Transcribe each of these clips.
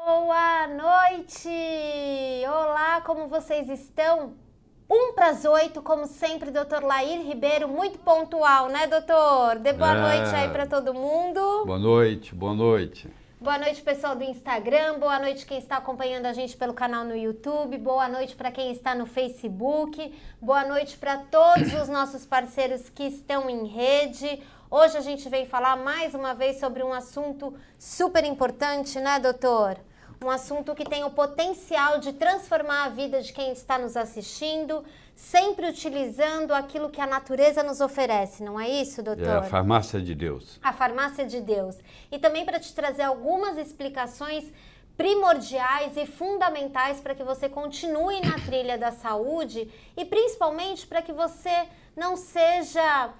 Boa noite! Olá, como vocês estão? 7:50, como sempre, Dr. Lair Ribeiro, muito pontual, né, doutor? Dê boa noite aí para todo mundo. Boa noite, boa noite. Boa noite, pessoal do Instagram, boa noite quem está acompanhando a gente pelo canal no YouTube, boa noite para quem está no Facebook, boa noite para todos os nossos parceiros que estão em rede. Hoje a gente veio falar mais uma vez sobre um assunto super importante, né, doutor? Um assunto que tem o potencial de transformar a vida de quem está nos assistindo, sempre utilizando aquilo que a natureza nos oferece, não é isso, doutor? É a farmácia de Deus. A farmácia de Deus. E também para te trazer algumas explicações primordiais e fundamentais para que você continue na trilha da saúde e principalmente para que você não seja...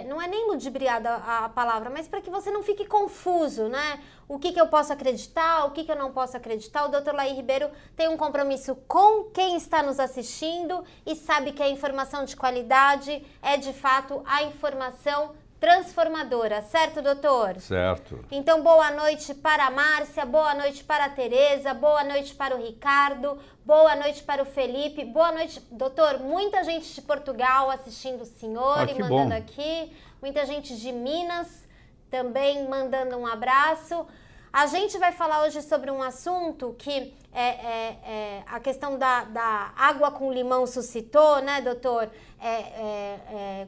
não é nem ludibriada a palavra, mas para que você não fique confuso, né? O que eu posso acreditar, o que eu não posso acreditar. O Dr. Lair Ribeiro tem um compromisso com quem está nos assistindo e sabe que a informação de qualidade é, de fato, a informação transformadora, certo, doutor? Certo. Então, boa noite para a Márcia, boa noite para a Tereza, boa noite para o Ricardo, boa noite para o Felipe, boa noite, doutor. Muita gente de Portugal assistindo o senhor e mandando aqui, muita gente de Minas também mandando um abraço. A gente vai falar hoje sobre um assunto que a questão da água com limão suscitou, né, doutor?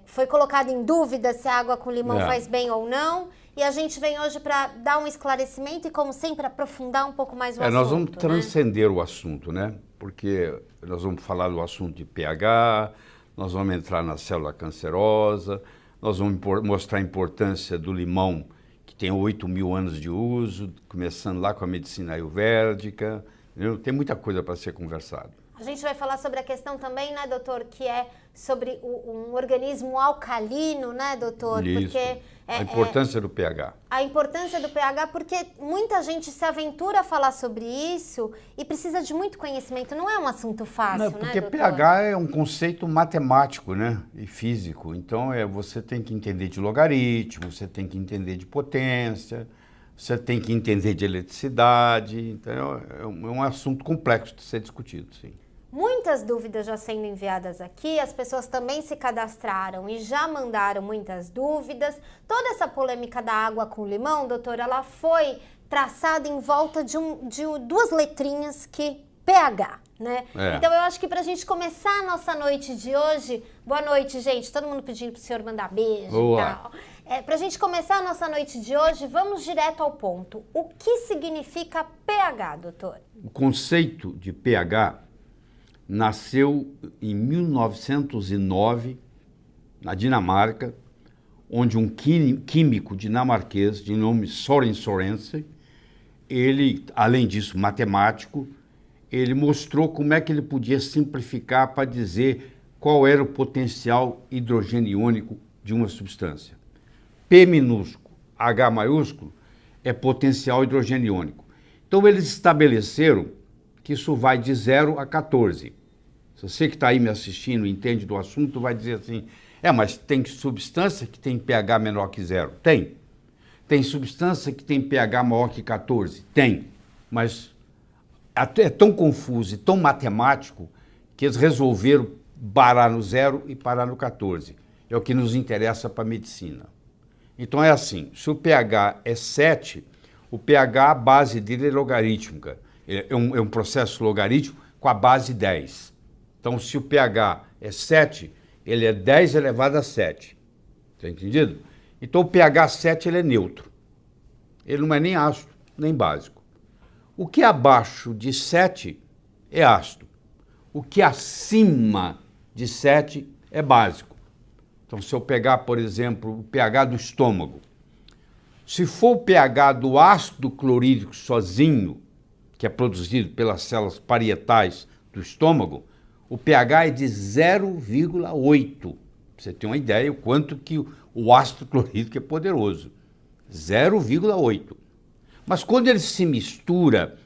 Foi colocado em dúvida se a água com limão faz bem ou não. E a gente vem hoje para dar um esclarecimento e, como sempre, aprofundar um pouco mais o assunto. Nós vamos transcender o assunto, né? Porque nós vamos falar do assunto de pH, nós vamos entrar na célula cancerosa, nós vamos mostrar a importância do limão, que tem 8.000 anos de uso, começando lá com a medicina ayurvédica. Tem muita coisa para ser conversado. A gente vai falar sobre a questão também, né, doutor, que é sobre um organismo alcalino, né, doutor? Isso. Porque a importância do pH. A importância do pH, porque muita gente se aventura a falar sobre isso e precisa de muito conhecimento. Não é um assunto fácil, Não, porque pH é um conceito matemático, né, e físico. Então, você tem que entender de logaritmo, você tem que entender de potência, você tem que entender de eletricidade. Então, é um assunto complexo de ser discutido, sim. Muitas dúvidas já sendo enviadas aqui, as pessoas também se cadastraram e já mandaram muitas dúvidas. Toda essa polêmica da água com limão, doutor, ela foi traçada em volta de duas letrinhas que pH, né? Então eu acho que pra gente começar a nossa noite de hoje, boa noite, gente, todo mundo pedindo pro senhor mandar beijo Boa. E tal. Pra gente começar a nossa noite de hoje, vamos direto ao ponto. O que significa pH, doutor? O conceito de pH nasceu em 1909, na Dinamarca, onde um químico dinamarquês de nome Søren Sørensen, ele, além disso, matemático, ele mostrou como é que ele podia simplificar para dizer qual era o potencial hidrogênio iônico de uma substância. P minúsculo, H maiúsculo, é potencial hidrogênio iônico. Então, eles estabeleceram que isso vai de 0 a 14. Se você que está aí me assistindo entende do assunto, vai dizer assim, mas tem substância que tem pH menor que 0? Tem. Tem substância que tem pH maior que 14? Tem. Mas é tão confuso e tão matemático que eles resolveram parar no 0 e parar no 14. É o que nos interessa para a medicina. Então é assim, se o pH é 7, o pH, a base dele é logarítmica. É um processo logarítmico com a base 10. Então, se o pH é 7, ele é 10 elevado a 7. Está entendido? Então, o pH 7 ele é neutro. Ele não é nem ácido, nem básico. O que é abaixo de 7 é ácido. O que é acima de 7 é básico. Então, se eu pegar, por exemplo, o pH do estômago, se for o pH do ácido clorídrico sozinho, que é produzido pelas células parietais do estômago, o pH é de 0,8. Você tem uma ideia o quanto que o ácido clorídrico é poderoso. 0,8. Mas quando ele se mistura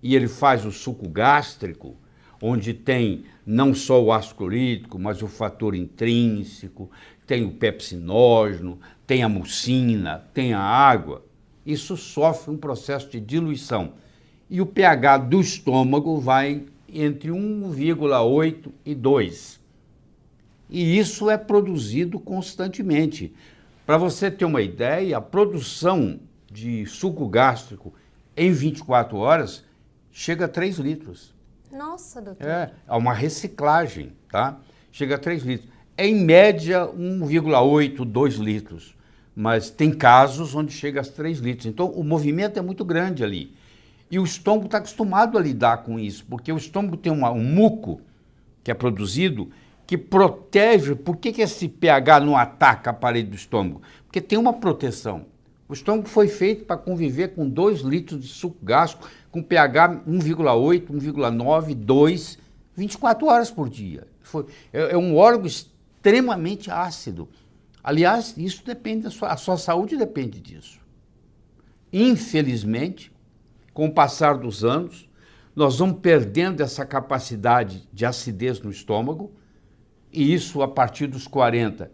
e ele faz o suco gástrico, onde tem não só o ácido clorídrico, mas o fator intrínseco, tem o pepsinógeno, tem a mucina, tem a água, isso sofre um processo de diluição. e o pH do estômago vai entre 1,8 e 2. E isso é produzido constantemente. Para você ter uma ideia, a produção de suco gástrico em 24 horas chega a 3 litros. Nossa, doutor. É uma reciclagem, tá? Chega a 3 litros. É em média 1,8, 2 litros. Mas tem casos onde chega a 3 litros. Então o movimento é muito grande ali. E o estômago está acostumado a lidar com isso, porque o estômago tem um muco que é produzido que protege. Por que esse pH não ataca a parede do estômago? Porque tem uma proteção. O estômago foi feito para conviver com 2 litros de suco gástrico, com pH 1,8, 1,9, 2, 24 horas por dia. É um órgão extremamente ácido. Aliás, isso depende a sua saúde depende disso. Infelizmente, com o passar dos anos, nós vamos perdendo essa capacidade de acidez no estômago, e isso, a partir dos 40,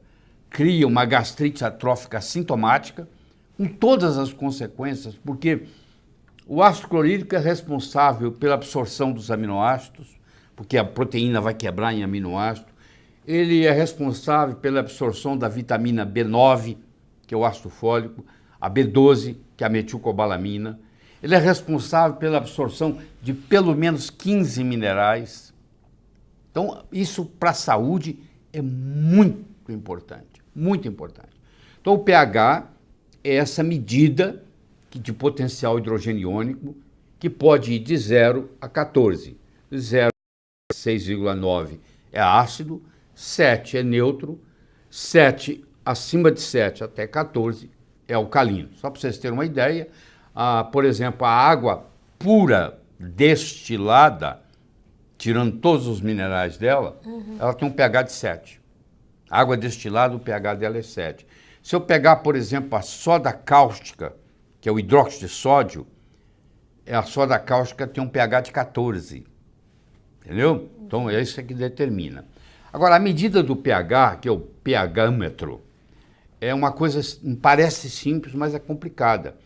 cria uma gastrite atrófica sintomática, com todas as consequências, porque o ácido clorídrico é responsável pela absorção dos aminoácidos, porque a proteína vai quebrar em aminoácido. Ele é responsável pela absorção da vitamina B9, que é o ácido fólico, a B12, que é a metilcobalamina. Ele é responsável pela absorção de pelo menos 15 minerais. Então, isso para a saúde é muito importante, muito importante. Então, o pH é essa medida de potencial hidrogeniônico que pode ir de 0 a 14. 0 a 6,9 é ácido, 7 é neutro, 7 acima de 7 até 14 é alcalino. Só para vocês terem uma ideia, por exemplo, a água pura destilada, tirando todos os minerais dela, ela tem um pH de 7. A água destilada, o pH dela é 7. Se eu pegar, por exemplo, a soda cáustica, que é o hidróxido de sódio, a soda cáustica tem um pH de 14. Entendeu? Então é isso que determina. Agora, a medida do pH, que é o pHmetro, é uma coisa, parece simples, mas é complicada.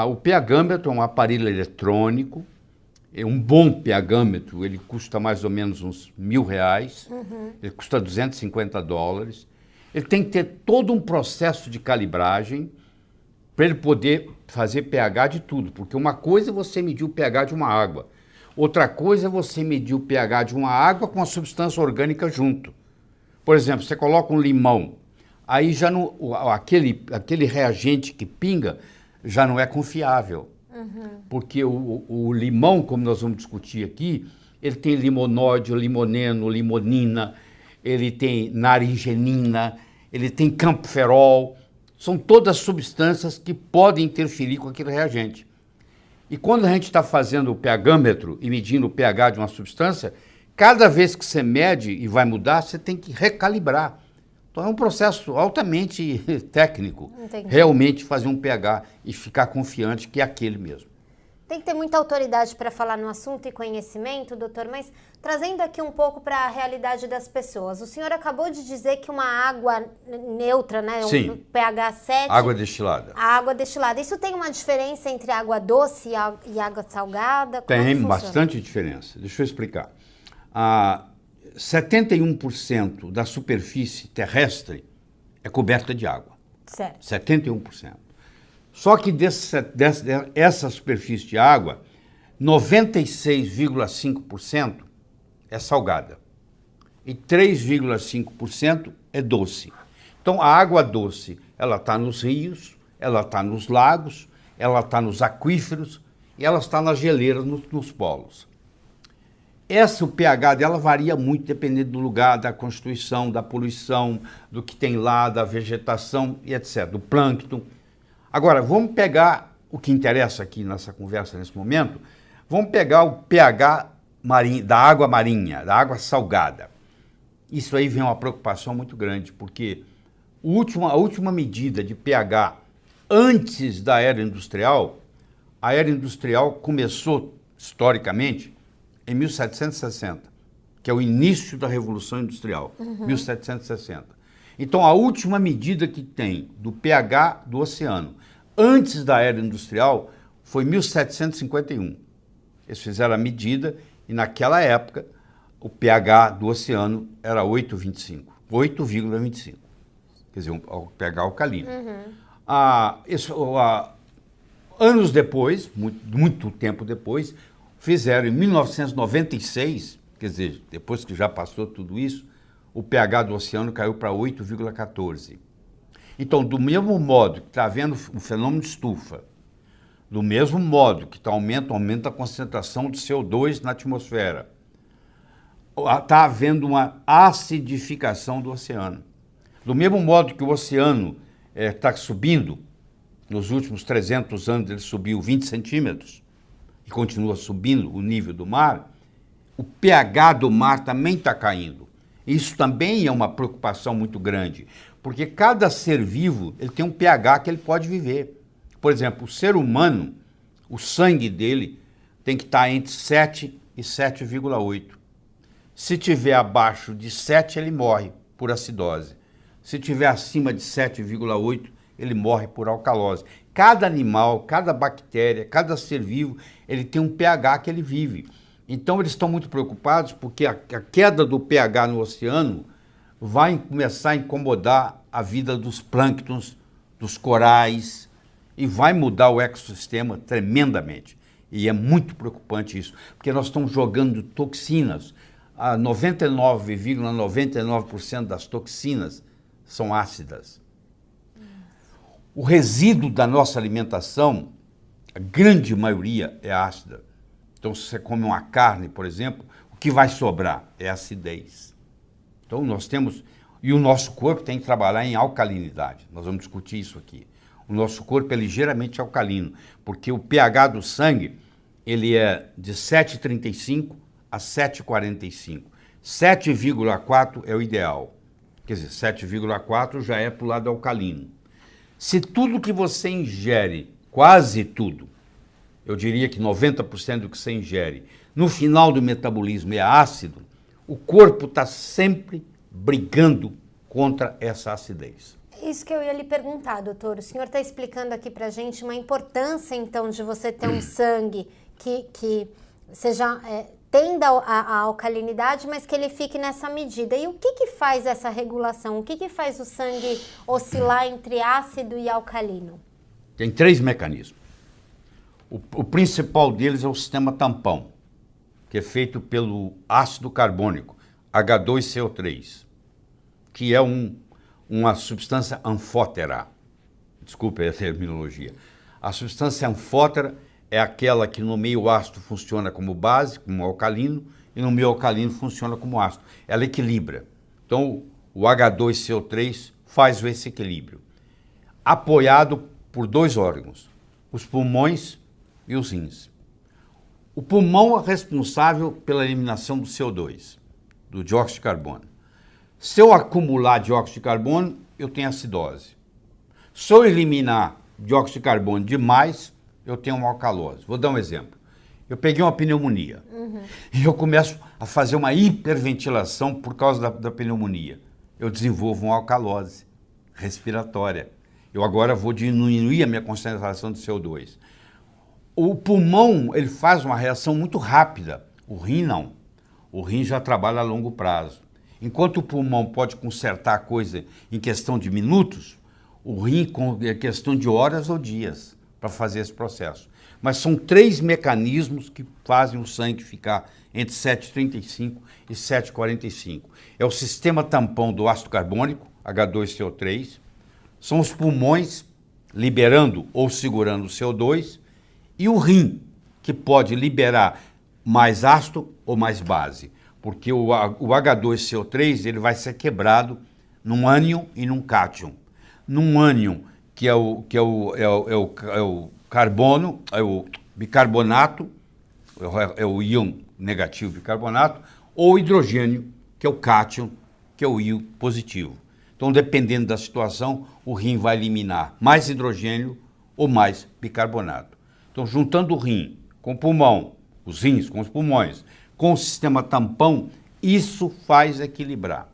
O pHmetro é um aparelho eletrônico, é um bom pHmetro, ele custa mais ou menos uns R$1.000, ele custa $250. Ele tem que ter todo um processo de calibragem para ele poder fazer pH de tudo, porque uma coisa é você medir o pH de uma água, outra coisa é você medir o pH de uma água com a substância orgânica junto. Por exemplo, você coloca um limão, aí já não, aquele reagente que pinga já não é confiável, porque o limão, como nós vamos discutir aqui, ele tem limonódio, limoneno, limonina, ele tem naringenina, ele tem camperol, são todas substâncias que podem interferir com aquele reagente. E quando a gente está fazendo o pHmetro e medindo o pH de uma substância, cada vez que você mede e vai mudar, você tem que recalibrar. Então é um processo altamente técnico, realmente fazer um pH e ficar confiante que é aquele mesmo. Tem que ter muita autoridade para falar no assunto e conhecimento, doutor, mas trazendo aqui um pouco para a realidade das pessoas. O senhor acabou de dizer que uma água neutra, né? Sim. Um pH 7. Água destilada. A água destilada. Isso tem uma diferença entre água doce e água salgada? Tem bastante diferença. Deixa eu explicar. 71% da superfície terrestre é coberta de água. Certo. 71%. Só que dessa superfície de água, 96,5% é salgada e 3,5% é doce. Então, a água doce, ela está nos rios, ela está nos lagos, ela está nos aquíferos e ela está nas geleiras, nos polos. O pH dela varia muito dependendo do lugar, da constituição, da poluição, do que tem lá, da vegetação e etc., do plâncton. Agora, vamos pegar o que interessa aqui nessa conversa nesse momento, vamos pegar o pH da água marinha, da água salgada. Isso aí vem uma preocupação muito grande, porque a última medida de pH antes da era industrial, a era industrial começou, historicamente, em 1760, que é o início da Revolução Industrial, 1760. Então, a última medida que tem do pH do oceano, antes da era industrial, foi 1751. Eles fizeram a medida e naquela época o pH do oceano era 8,25. Quer dizer, o pH alcalino. Anos depois, muito tempo depois, fizeram em 1996, quer dizer, depois que já passou tudo isso, o pH do oceano caiu para 8,14. Então, do mesmo modo que está havendo um fenômeno de estufa, do mesmo modo que aumenta a concentração de CO2 na atmosfera, está havendo uma acidificação do oceano. Do mesmo modo que o oceano está subindo, nos últimos 300 anos ele subiu 20 centímetros e continua subindo o nível do mar, o pH do mar também está caindo. Isso também é uma preocupação muito grande, porque cada ser vivo ele tem um pH que ele pode viver. Por exemplo, o ser humano, o sangue dele tem que estar entre 7 e 7,8. Se tiver abaixo de 7, ele morre por acidose. Se tiver acima de 7,8, ele morre por alcalose. Cada animal, cada bactéria, cada ser vivo, ele tem um pH que ele vive. Então, eles estão muito preocupados porque a queda do pH no oceano vai começar a incomodar a vida dos plânctons, dos corais, e vai mudar o ecossistema tremendamente. E é muito preocupante isso, porque nós estamos jogando toxinas. A 99,99% das toxinas são ácidas. O resíduo da nossa alimentação, a grande maioria é ácida. Então, se você come uma carne, por exemplo, o que vai sobrar é acidez. Então, nós temos... E o nosso corpo tem que trabalhar em alcalinidade. Nós vamos discutir isso aqui. O nosso corpo é ligeiramente alcalino, porque o pH do sangue, ele é de 7,35 a 7,45. 7,4 é o ideal. Quer dizer, 7,4 já é para o lado alcalino. Se tudo que você ingere, quase tudo, eu diria que 90% do que você ingere, no final do metabolismo é ácido, o corpo está sempre brigando contra essa acidez. Isso que eu ia lhe perguntar, doutor. O senhor está explicando aqui para a gente uma importância, então, de você ter um sangue que seja... tenda a alcalinidade, mas que ele fique nessa medida. E o que faz essa regulação? O que faz o sangue oscilar entre ácido e alcalino? Tem 3 mecanismos. O principal deles é o sistema tampão, que é feito pelo ácido carbônico, H2CO3, que é uma substância anfótera. Desculpe a terminologia. A substância anfótera é aquela que no meio ácido funciona como base, como alcalino, e no meio alcalino funciona como ácido. Ela equilibra. Então, o H2CO3 faz esse equilíbrio. Apoiado por 2 órgãos, os pulmões e os rins. O pulmão é responsável pela eliminação do CO2, do dióxido de carbono. Se eu acumular dióxido de carbono, eu tenho acidose. Se eu eliminar dióxido de carbono demais, eu tenho uma alcalose. Vou dar um exemplo. Eu peguei uma pneumonia e eu começo a fazer uma hiperventilação por causa da pneumonia. Eu desenvolvo uma alcalose respiratória. Eu agora vou diminuir a minha concentração de CO2. O pulmão, ele faz uma reação muito rápida. O rim não. O rim já trabalha a longo prazo. Enquanto o pulmão pode consertar a coisa em questão de minutos, o rim é questão de horas ou dias para fazer esse processo. Mas são 3 mecanismos que fazem o sangue ficar entre 7,35 e 7,45. É o sistema tampão do ácido carbônico, H2CO3, são os pulmões liberando ou segurando o CO2 e o rim, que pode liberar mais ácido ou mais base, porque o H2CO3 ele vai ser quebrado num ânion e num cátion. Num ânion, que é o carbono, é o bicarbonato, é o íon negativo bicarbonato, ou hidrogênio, que é o cátion, que é o íon positivo. Então, dependendo da situação, o rim vai eliminar mais hidrogênio ou mais bicarbonato. Então, juntando o rim com o pulmão, os rins com os pulmões, com o sistema tampão, isso faz equilibrar.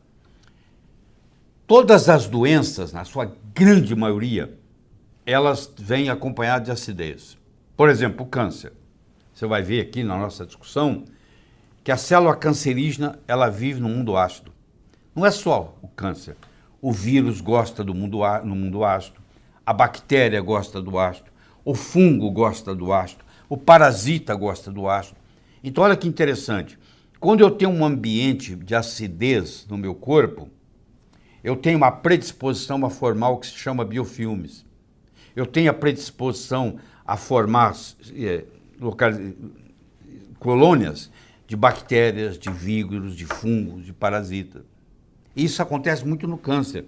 Todas as doenças, na sua grande maioria, elas vêm acompanhadas de acidez. Por exemplo, o câncer. você vai ver aqui na nossa discussão, que a célula cancerígena, ela vive no mundo ácido. Não é só o câncer. O vírus gosta no mundo ácido, a bactéria gosta do ácido, o fungo gosta do ácido, o parasita gosta do ácido. Então, olha que interessante. Quando eu tenho um ambiente de acidez no meu corpo, eu tenho uma predisposição a formar o que se chama biofilmes. Eu tenho a predisposição a formar colônias de bactérias, de vírus, de fungos, de parasitas. Isso acontece muito no câncer,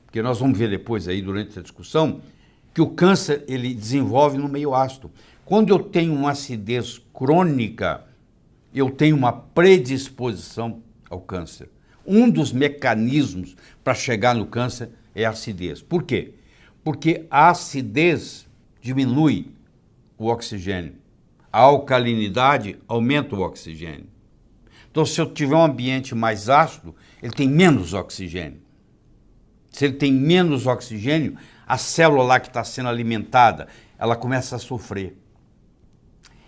porque nós vamos ver depois aí durante a discussão que o câncer ele desenvolve no meio ácido. Quando eu tenho uma acidez crônica, eu tenho uma predisposição ao câncer. Um dos mecanismos para chegar no câncer é a acidez. Por quê? Porque a acidez diminui o oxigênio. A alcalinidade aumenta o oxigênio. Então, se eu tiver um ambiente mais ácido, ele tem menos oxigênio. Se ele tem menos oxigênio, a célula lá que está sendo alimentada, ela começa a sofrer.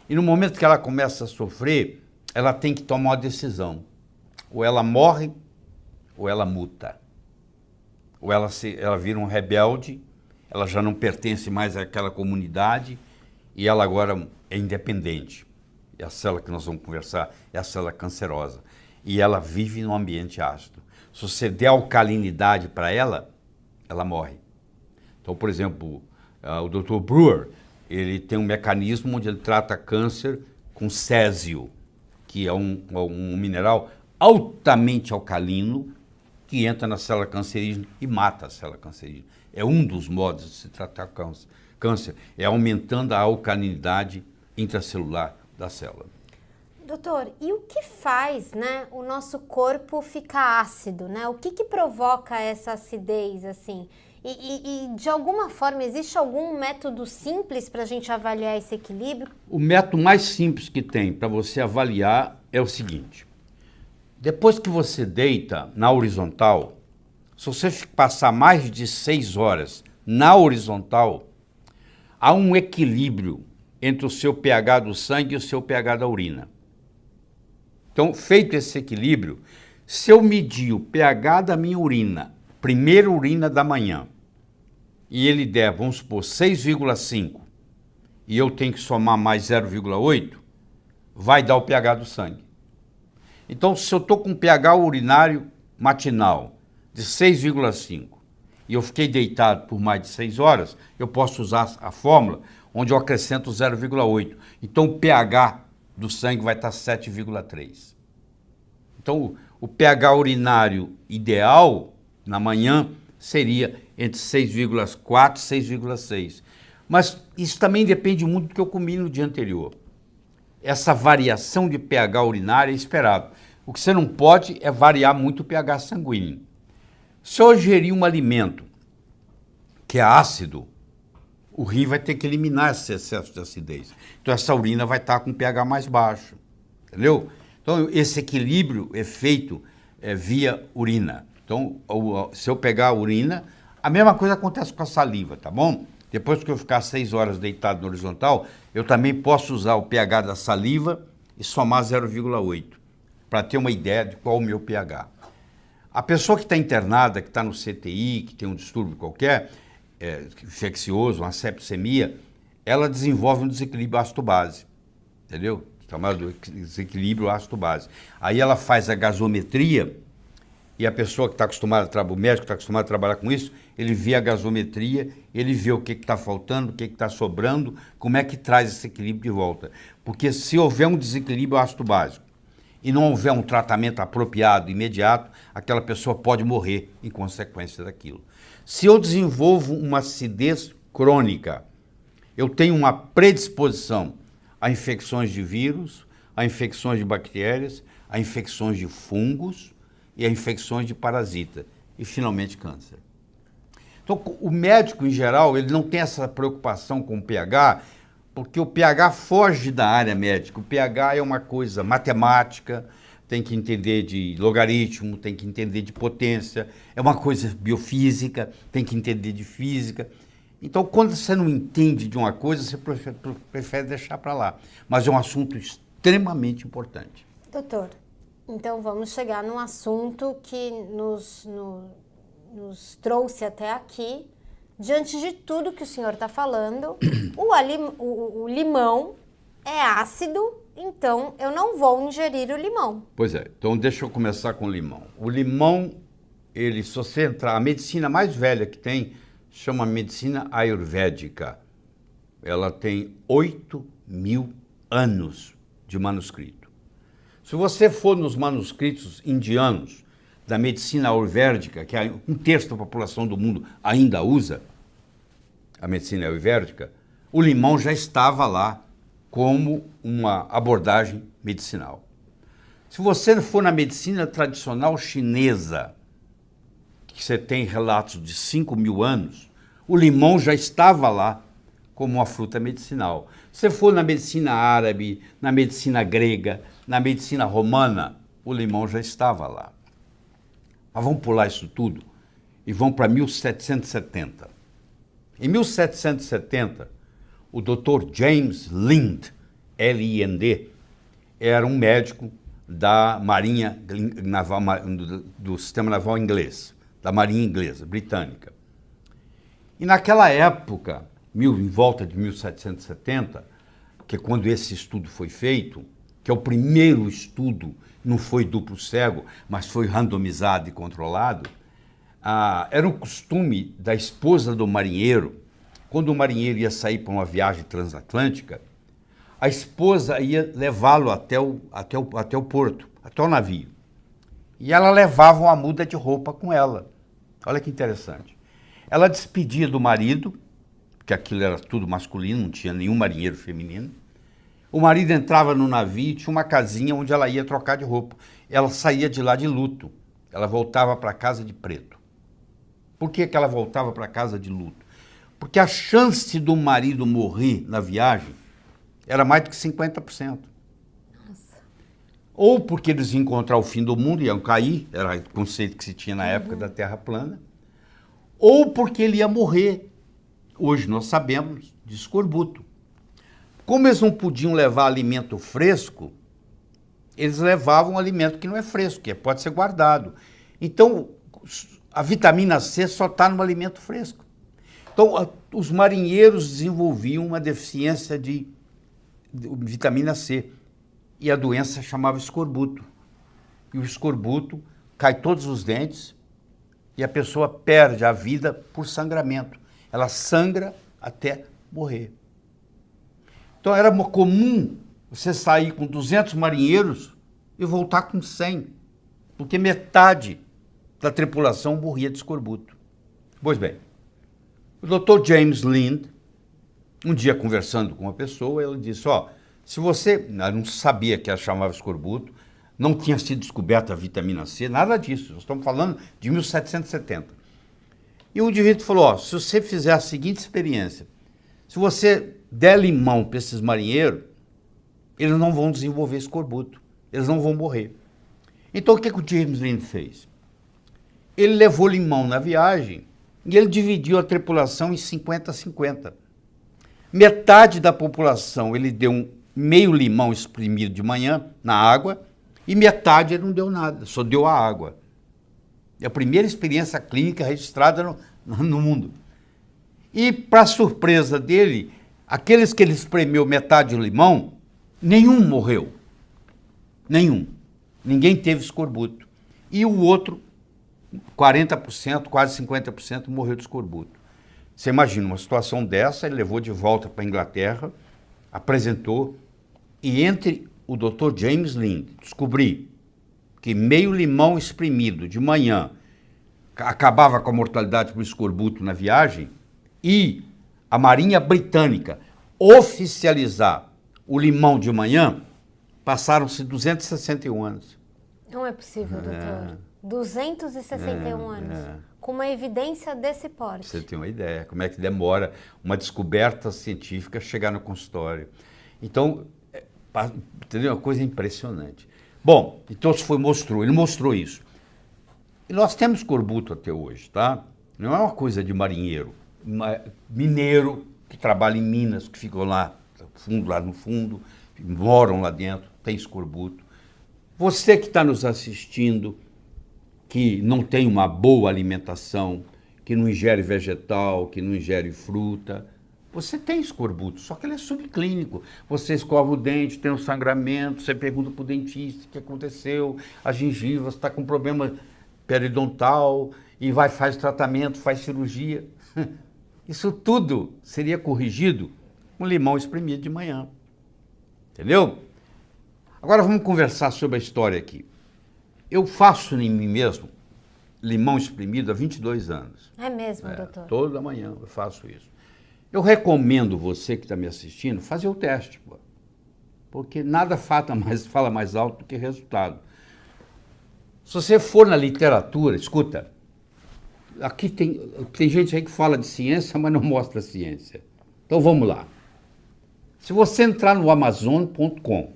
E no momento que ela começa a sofrer, ela tem que tomar uma decisão. Ou ela morre, ou ela muta. Ou ela vira um rebelde, ela já não pertence mais àquela comunidade e ela agora é independente. É a célula que nós vamos conversar, é a célula cancerosa. E ela vive num ambiente ácido. Se você der alcalinidade para ela, ela morre. Então, por exemplo, o Dr. Brewer, ele tem um mecanismo onde ele trata câncer com césio, que é um mineral altamente alcalino, que entra na célula cancerígena e mata a célula cancerígena. É um dos modos de se tratar câncer, é aumentando a alcalinidade intracelular da célula. Doutor, e o que faz, né, o nosso corpo ficar ácido, né? O que provoca essa acidez, assim? E de alguma forma, existe algum método simples para a gente avaliar esse equilíbrio? O método mais simples que tem para você avaliar é o seguinte. Depois que você deita na horizontal, se você passar mais de 6 horas na horizontal, há um equilíbrio entre o seu pH do sangue e o seu pH da urina. Então, feito esse equilíbrio, se eu medir o pH da minha urina, primeira urina da manhã, e ele der, vamos supor, 6,5, e eu tenho que somar mais 0,8, vai dar o pH do sangue. Então, se eu estou com pH urinário matinal de 6,5 e eu fiquei deitado por mais de 6 horas, eu posso usar a fórmula onde eu acrescento 0,8. Então, o pH do sangue vai estar 7,3. Então, o pH urinário ideal na manhã seria entre 6,4 e 6,6. Mas isso também depende muito do que eu comi no dia anterior. Essa variação de pH urinário é esperado. O que você não pode é variar muito o pH sanguíneo. Se eu ingerir um alimento que é ácido, o rim vai ter que eliminar esse excesso de acidez. Então, essa urina vai estar com pH mais baixo. Entendeu? Então, esse equilíbrio é feito via urina. Então, se eu pegar a urina, a mesma coisa acontece com a saliva, tá bom? Depois que eu ficar 6 horas deitado no horizontal, eu também posso usar o pH da saliva e somar 0,8, para ter uma ideia de qual é o meu pH. A pessoa que está internada, que está no CTI, que tem um distúrbio qualquer, infeccioso, uma septicemia, ela desenvolve um desequilíbrio ácido-base, entendeu? Chamado desequilíbrio ácido-base. Aí ela faz a gasometria e a pessoa que está acostumada, o médico que está acostumado a trabalhar com isso, ele vê a gasometria, ele vê o que está faltando, o que está sobrando, como é que traz esse equilíbrio de volta. Porque se houver um desequilíbrio ácido básico e não houver um tratamento apropriado, imediato, aquela pessoa pode morrer em consequência daquilo. Se eu desenvolvo uma acidez crônica, eu tenho uma predisposição a infecções de vírus, a infecções de bactérias, a infecções de fungos e a infecções de parasita e, finalmente, câncer. Então, o médico, em geral, ele não tem essa preocupação com o pH, porque o pH foge da área médica. O pH é uma coisa matemática, tem que entender de logaritmo, tem que entender de potência, é uma coisa biofísica, tem que entender de física. Então, quando você não entende de uma coisa, você prefere deixar para lá. Mas é um assunto extremamente importante. Doutor, então vamos chegar num assunto que nos trouxe até aqui. Diante de tudo que o senhor está falando, o limão é ácido, então eu não vou ingerir o limão. Pois é, então deixa eu começar com o limão. O limão, se você entrar, a medicina mais velha que tem, chama medicina ayurvédica. Ela tem 8.000 anos de manuscrito. Se você for nos manuscritos indianos da medicina ayurvédica, que um terço da população do mundo ainda usa a medicina ayurvédica, o limão já estava lá como uma abordagem medicinal. Se você for na medicina tradicional chinesa, que você tem relatos de 5.000 anos, o limão já estava lá como uma fruta medicinal. Se você for na medicina árabe, na medicina grega, na medicina romana, o limão já estava lá. Mas vamos pular isso tudo e vamos para 1770. Em 1770, o Dr. James Lind, L-I-N-D, era um médico da Marinha Naval, do Sistema Naval Inglês, da Marinha Inglesa, britânica. E naquela época, em volta de 1770, que é quando esse estudo foi feito, que é o primeiro estudo, não foi duplo cego, mas foi randomizado e controlado, era o costume da esposa do marinheiro, quando o marinheiro ia sair para uma viagem transatlântica, a esposa ia levá-lo até o porto, até o navio. E ela levava uma muda de roupa com ela. Olha que interessante. Ela despedia do marido, que aquilo era tudo masculino, não tinha nenhum marinheiro feminino. O marido entrava no navio e tinha uma casinha onde ela ia trocar de roupa. Ela saía de lá de luto. Ela voltava para casa de preto. Por que ela voltava para casa de luto? Porque a chance do marido morrer na viagem era mais do que 50%. Nossa. Ou porque eles iam encontrar o fim do mundo, iam cair, era o conceito que se tinha na época da Terra plana, ou porque ele ia morrer. Hoje nós sabemos de escorbuto. Como eles não podiam levar alimento fresco, eles levavam um alimento que não é fresco, que pode ser guardado. Então, a vitamina C só está no alimento fresco. Então, os marinheiros desenvolviam uma deficiência de vitamina C. E a doença chamava escorbuto. E o escorbuto cai todos os dentes e a pessoa perde a vida por sangramento. Ela sangra até morrer. Então, era comum você sair com 200 marinheiros e voltar com 100, porque metade da tripulação morria de escorbuto. Pois bem, o Dr. James Lind, um dia conversando com uma pessoa, ele disse, se você não sabia que ela chamava escorbuto, não tinha sido descoberta a vitamina C, nada disso, nós estamos falando de 1770. E o indivíduo falou, se você fizer a seguinte experiência, se você der limão para esses marinheiros, eles não vão desenvolver escorbuto, eles não vão morrer. Então o que o James Lind fez? Ele levou limão na viagem e ele dividiu a tripulação em 50-50. Metade da população ele deu meio limão espremido de manhã na água e metade ele não deu nada, só deu a água. É a primeira experiência clínica registrada no mundo. E, para surpresa dele, aqueles que ele espremeu metade do limão, nenhum morreu. Nenhum. Ninguém teve escorbuto. E o outro, 40%, quase 50%, morreu de escorbuto. Você imagina, uma situação dessa, ele levou de volta para a Inglaterra, apresentou, e entre o Dr. James Lind descobri que meio limão espremido de manhã acabava com a mortalidade por escorbuto na viagem, e a Marinha Britânica oficializar o limão de manhã, passaram-se 261 anos. Não é possível, doutor. 261 anos. Com uma evidência desse porte. Você tem uma ideia, como é que demora uma descoberta científica chegar no consultório. Então, entendeu? Uma coisa impressionante. Bom, então ele mostrou isso. E nós temos escorbuto até hoje, tá? Não é uma coisa de marinheiro. mineiro que trabalha em Minas, que ficam lá no fundo, moram lá dentro, tem escorbuto. Você que está nos assistindo, que não tem uma boa alimentação, que não ingere vegetal, que não ingere fruta, você tem escorbuto, só que ele é subclínico. Você escova o dente, tem um sangramento, você pergunta para o dentista o que aconteceu, a gengiva está com problema periodontal, e faz tratamento, faz cirurgia. Isso tudo seria corrigido com limão espremido de manhã. Entendeu? Agora vamos conversar sobre a história aqui. Eu faço em mim mesmo limão espremido há 22 anos. É mesmo, doutor? Toda manhã eu faço isso. Eu recomendo você que está me assistindo fazer o teste, pô, porque nada fala mais alto do que resultado. Se você for na literatura, escuta, aqui tem gente aí que fala de ciência, mas não mostra a ciência. Então vamos lá. Se você entrar no Amazon.com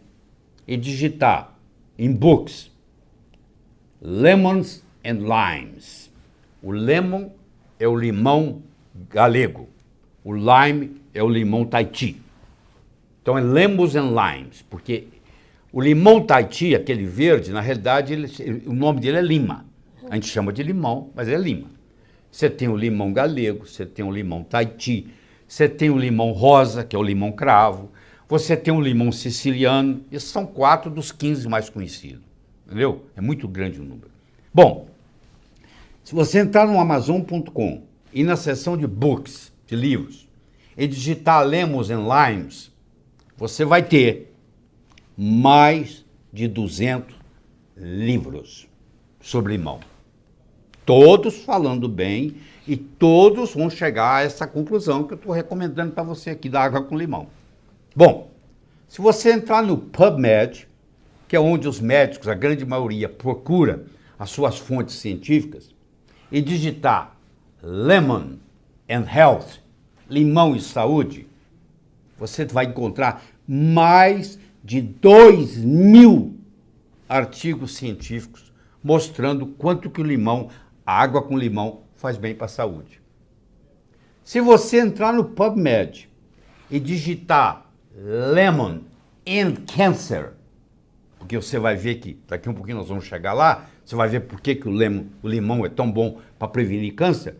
e digitar em books, lemons and limes. O lemon é o limão galego. O lime é o limão Tahiti. Então é lemons and limes, porque o limão Tahiti, aquele verde, na realidade o nome dele é lima. A gente chama de limão, mas é lima. Você tem o limão galego, você tem o limão Tahiti, você tem o limão rosa, que é o limão cravo, você tem o limão siciliano, esses são 4 dos 15 mais conhecidos. Entendeu? É muito grande o número. Bom, se você entrar no Amazon.com e na seção de books, de livros, e digitar lemons and limes, você vai ter mais de 200 livros sobre limão. Todos falando bem e todos vão chegar a essa conclusão que eu estou recomendando para você aqui da água com limão. Bom, se você entrar no PubMed, que é onde os médicos, a grande maioria, procura as suas fontes científicas, e digitar Lemon and Health, limão e saúde, você vai encontrar mais de 2.000 artigos científicos mostrando quanto que o limão, a água com limão, faz bem para a saúde. Se você entrar no PubMed e digitar Lemon and Cancer, porque você vai ver que daqui a um pouquinho nós vamos chegar lá, você vai ver por que o limão é tão bom para prevenir câncer,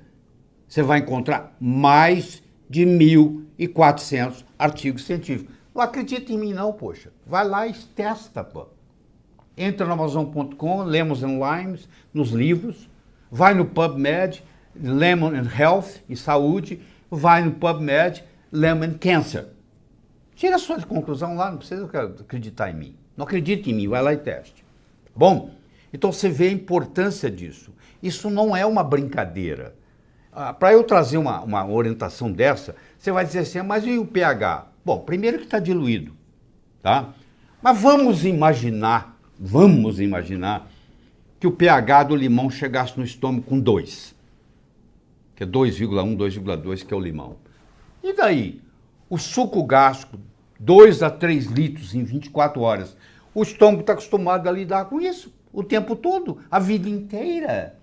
você vai encontrar mais de 1.400 artigos científicos. Não acredita em mim não, poxa. Vai lá e testa, pô. Entra no Amazon.com, Lemons and Limes, nos livros, vai no PubMed, Lemon and Health e Saúde, vai no PubMed, Lemon and Cancer. Tira a sua conclusão lá, não precisa acreditar em mim. Não acredite em mim, vai lá e teste. Bom, então você vê a importância disso. Isso não é uma brincadeira. Para eu trazer uma orientação dessa, você vai dizer assim, mas e o pH? Bom, primeiro que está diluído, tá? Mas vamos imaginar que o pH do limão chegasse no estômago com 2, que é 2,1, 2,2, que é o limão. E daí? O suco gástrico, 2 a 3 litros em 24 horas. O estômago está acostumado a lidar com isso o tempo todo, a vida inteira.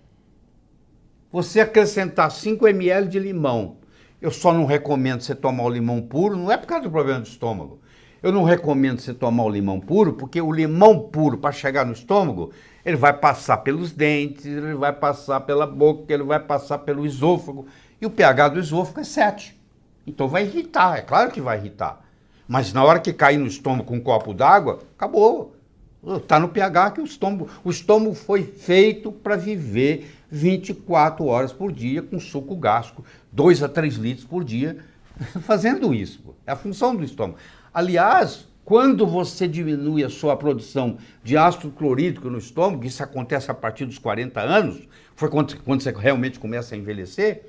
Você acrescentar 5 ml de limão, eu só não recomendo você tomar o limão puro, não é por causa do problema do estômago. Eu não recomendo você tomar o limão puro, porque o limão puro, para chegar no estômago, ele vai passar pelos dentes, ele vai passar pela boca, ele vai passar pelo esôfago, e o pH do esôfago é 7. Então vai irritar, é claro que vai irritar. Mas na hora que cair no estômago com um copo d'água, acabou. Está no pH que o estômago foi feito para viver 24 horas por dia com suco gástrico, 2 a 3 litros por dia, fazendo isso. É a função do estômago. Aliás, quando você diminui a sua produção de ácido clorídrico no estômago, isso acontece a partir dos 40 anos, foi quando você realmente começa a envelhecer,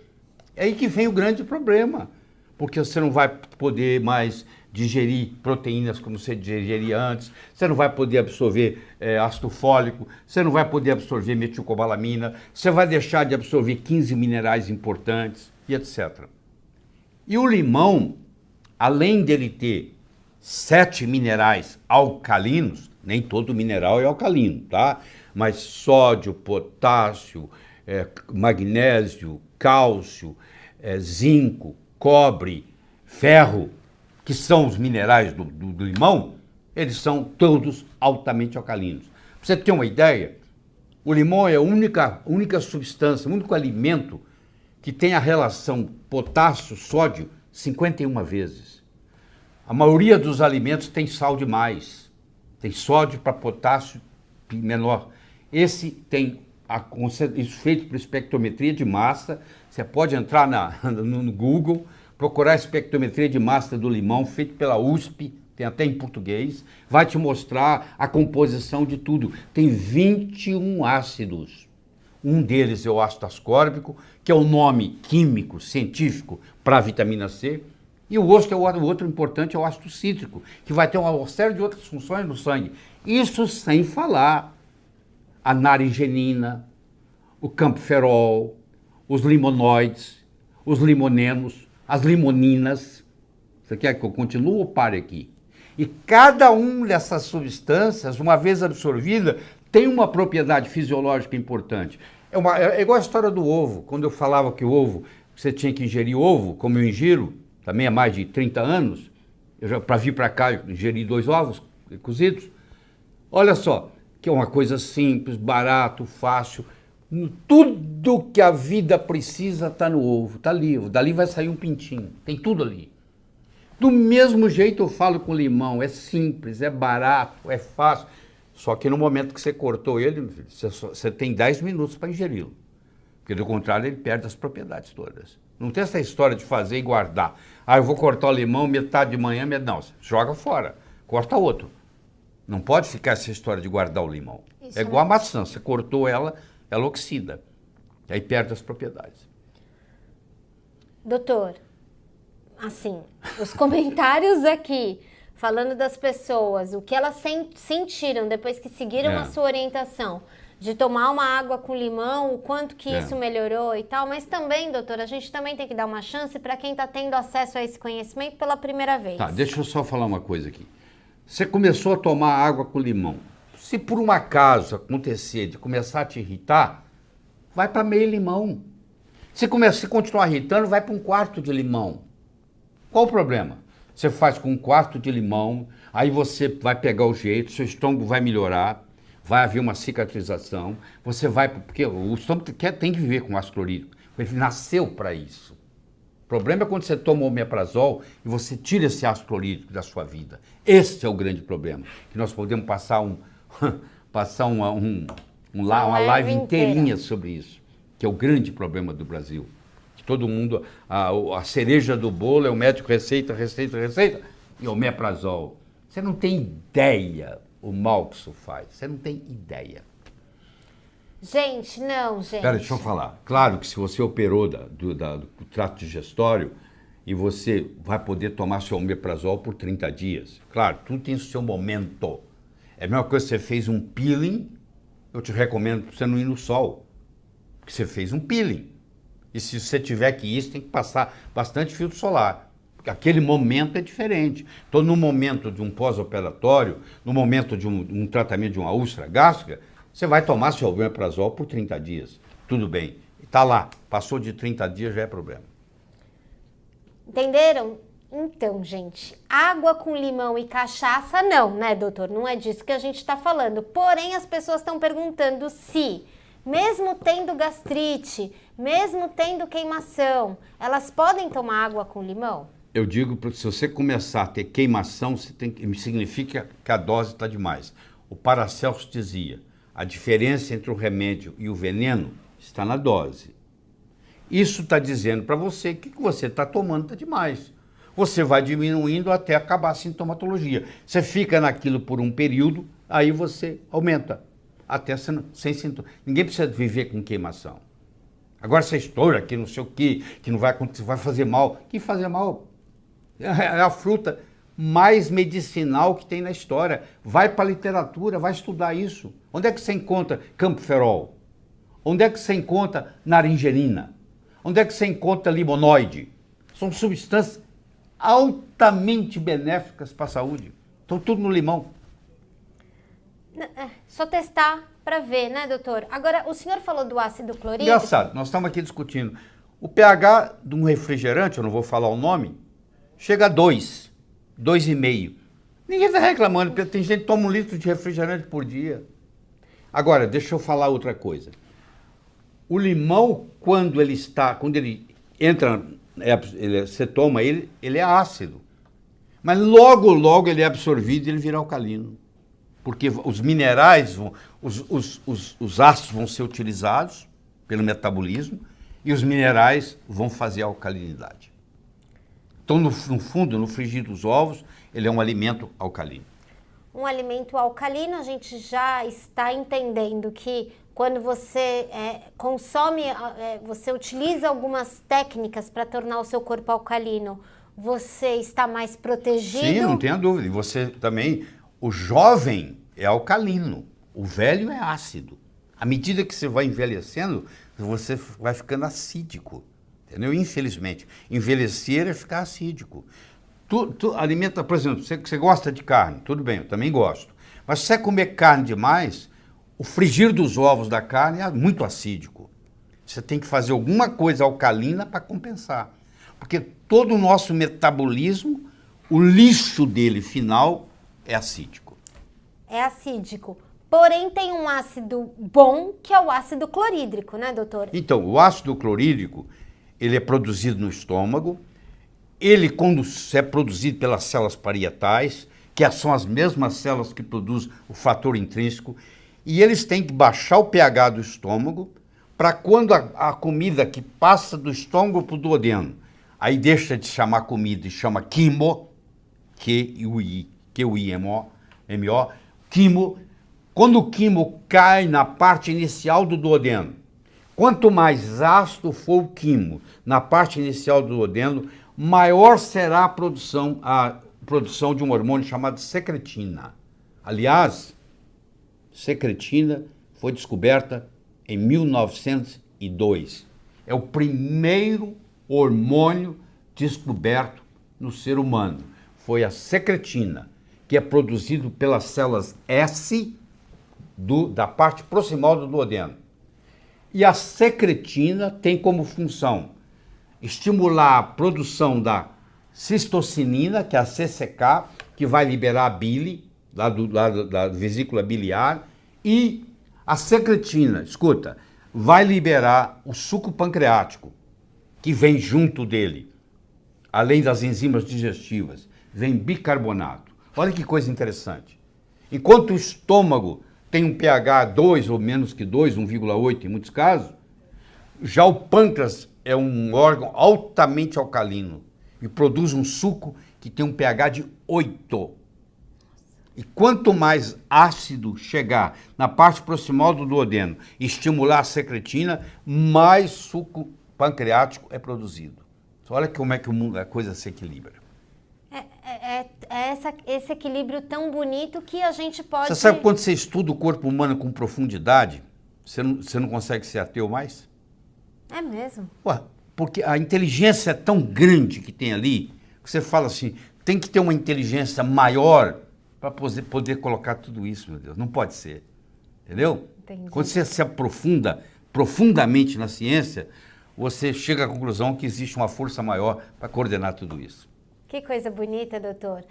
é aí que vem o grande problema. Porque você não vai poder mais digerir proteínas como você digeria antes, você não vai poder absorver ácido fólico, você não vai poder absorver metilcobalamina, você vai deixar de absorver 15 minerais importantes e etc. E o limão, além dele ter 7 minerais alcalinos, nem todo mineral é alcalino, tá? Mas sódio, potássio, magnésio, cálcio, zinco, cobre, ferro, que são os minerais do limão, eles são todos altamente alcalinos. Pra você ter uma ideia, o limão é a única substância, o único alimento que tem a relação potássio-sódio 51 vezes. A maioria dos alimentos tem sal demais, tem sódio para potássio menor. Esse tem isso feito por espectrometria de massa. Você pode entrar no Google, procurar a espectrometria de massa do limão, feito pela USP, tem até em português, vai te mostrar a composição de tudo. Tem 21 ácidos. Um deles é o ácido ascórbico, que é o nome químico, científico para a vitamina C. E o outro importante é o ácido cítrico, que vai ter uma série de outras funções no sangue. Isso sem falar a naringenina, o camperol, os limonoides, os limonenos, as limoninas. Você quer que eu continue ou pare aqui? E cada uma dessas substâncias, uma vez absorvida, tem uma propriedade fisiológica importante. É igual a história do ovo. Quando eu falava que o ovo, você tinha que ingerir ovo, como eu ingiro, também há mais de 30 anos, para vir para cá, eu ingeri 2 ovos cozidos. Olha só, que é uma coisa simples, barato, fácil. Tudo que a vida precisa está no ovo, está ali. Dali vai sair um pintinho, tem tudo ali. Do mesmo jeito eu falo com limão, é simples, é barato, é fácil. Só que no momento que você cortou ele, você tem 10 minutos para ingeri-lo. Porque do contrário ele perde as propriedades todas. Não tem essa história de fazer e guardar. Ah, eu vou cortar o limão metade de manhã, não, joga fora, corta outro. Não pode ficar essa história de guardar o limão. Isso é igual a maçã, você cortou ela, ela oxida. Aí perde as propriedades. Doutor, assim, os comentários aqui, falando das pessoas, o que elas sentiram depois que seguiram a sua orientação, de tomar uma água com limão, o quanto que isso melhorou e tal, mas também, doutor, a gente também tem que dar uma chance para quem está tendo acesso a esse conhecimento pela primeira vez. Tá, deixa eu só falar uma coisa aqui. Você começou a tomar água com limão. Se por um acaso acontecer de começar a te irritar, vai para meio limão. Se continuar irritando, vai para 1/4 de limão. Qual o problema? Você faz com 1/4 de limão, aí você vai pegar o jeito, seu estômago vai melhorar, vai haver uma cicatrização, você vai... Porque o estômago tem que viver com ácido clorídrico, ele nasceu para isso. O problema é quando você toma omeprazol e você tira esse ácido clorídrico da sua vida. Esse é o grande problema, que nós podemos passar uma live inteirinha sobre isso, que é o grande problema do Brasil. Que todo mundo, a cereja do bolo é o médico receita, e omeprazol. Você não tem ideia o mal que isso faz, você não tem ideia. Gente, não, gente. Espera, deixa eu falar. Claro que se você operou do trato digestório e você vai poder tomar seu omeprazol por 30 dias. Claro, tudo tem o seu momento. É a mesma coisa que você fez um peeling, eu te recomendo você não ir no sol, porque você fez um peeling. E se você tiver que ir, você tem que passar bastante filtro solar. Porque aquele momento é diferente. Então, no momento de um pós-operatório, no momento de um tratamento de uma úlcera gástrica, você vai tomar seu omeprazol por 30 dias. Tudo bem. Está lá. Passou de 30 dias, já é problema. Entenderam? Então, gente, água com limão e cachaça não, né, doutor? Não é disso que a gente está falando. Porém, as pessoas estão perguntando se, mesmo tendo gastrite, mesmo tendo queimação, elas podem tomar água com limão? Eu digo, porque se você começar a ter queimação, significa que a dose está demais. O Paracelso dizia, a diferença entre o remédio e o veneno está na dose. Isso está dizendo para você que o que você está tomando está demais. Você vai diminuindo até acabar a sintomatologia. Você fica naquilo por um período, aí você aumenta, até sem sintoma. Ninguém precisa viver com queimação. Agora você estoura que não sei o que não vai acontecer, vai fazer mal. Que fazer mal? É a fruta mais medicinal que tem na história. Vai para a literatura, vai estudar isso. Onde é que você encontra camperol? Onde é que você encontra naringerina? Onde é que você encontra limonoide? São substâncias altamente benéficas para a saúde. Estão tudo no limão. Só testar para ver, né, doutor? Agora, o senhor falou do ácido clorídrico. Engraçado, nós estamos aqui discutindo. O pH de um refrigerante, eu não vou falar o nome, chega a 2, 2,5. Ninguém está reclamando, porque tem gente que toma 1 litro de refrigerante por dia. Agora, deixa eu falar outra coisa. O limão, quando ele entra, você toma ele, ele é ácido. Mas logo, logo ele é absorvido e ele vira alcalino. Porque os minerais, os ácidos vão ser utilizados pelo metabolismo e os minerais vão fazer a alcalinidade. Então, no fundo, no frigir dos ovos, ele é um alimento alcalino. Um alimento alcalino, a gente já está entendendo que quando você consome, você utiliza algumas técnicas para tornar o seu corpo alcalino, você está mais protegido? Sim, não tenha dúvida. E você também, o jovem é alcalino, o velho é ácido. À medida que você vai envelhecendo, você vai ficando acídico, entendeu? Infelizmente, envelhecer é ficar acídico. Tu alimenta, por exemplo, você gosta de carne, tudo bem, eu também gosto. Mas se você comer carne demais, o frigir dos ovos da carne é muito acídico. Você tem que fazer alguma coisa alcalina para compensar. Porque todo o nosso metabolismo, o lixo dele final é acídico. É acídico. Porém, tem um ácido bom, que é o ácido clorídrico, né, doutor? Então, o ácido clorídrico, ele é produzido no estômago. Ele, quando é produzido pelas células parietais, que são as mesmas células que produzem o fator intrínseco, e eles têm que baixar o pH do estômago para quando a comida que passa do estômago para o duodeno, aí deixa de chamar comida e chama quimo, Q-U-I-M-O, quimo. Quando o quimo cai na parte inicial do duodeno, quanto mais ácido for o quimo na parte inicial do duodeno, maior será a produção de um hormônio chamado secretina. Aliás, secretina foi descoberta em 1902. É o primeiro hormônio descoberto no ser humano. Foi a secretina, que é produzido pelas células S da parte proximal do duodeno. E a secretina tem como função estimular a produção da cistocinina, que é a CCK, que vai liberar a bile, lá da vesícula biliar, e a secretina, escuta, vai liberar o suco pancreático, que vem junto dele, além das enzimas digestivas, vem bicarbonato. Olha que coisa interessante. Enquanto o estômago tem um pH 2 ou menos que 2, 1,8 em muitos casos, já o pâncreas é um órgão altamente alcalino e produz um suco que tem um pH de 8. E quanto mais ácido chegar na parte proximal do duodeno e estimular a secretina, mais suco pancreático é produzido. Olha como é que a coisa se equilibra. Esse equilíbrio tão bonito que a gente pode... Você sabe quando você estuda o corpo humano com profundidade, você não consegue ser ateu mais? É mesmo? Ué, porque a inteligência é tão grande que tem ali, que você fala assim, tem que ter uma inteligência maior para poder colocar tudo isso, meu Deus. Não pode ser. Entendeu? Entendi. Quando você se aprofunda profundamente na ciência, você chega à conclusão que existe uma força maior para coordenar tudo isso. Que coisa bonita, doutor.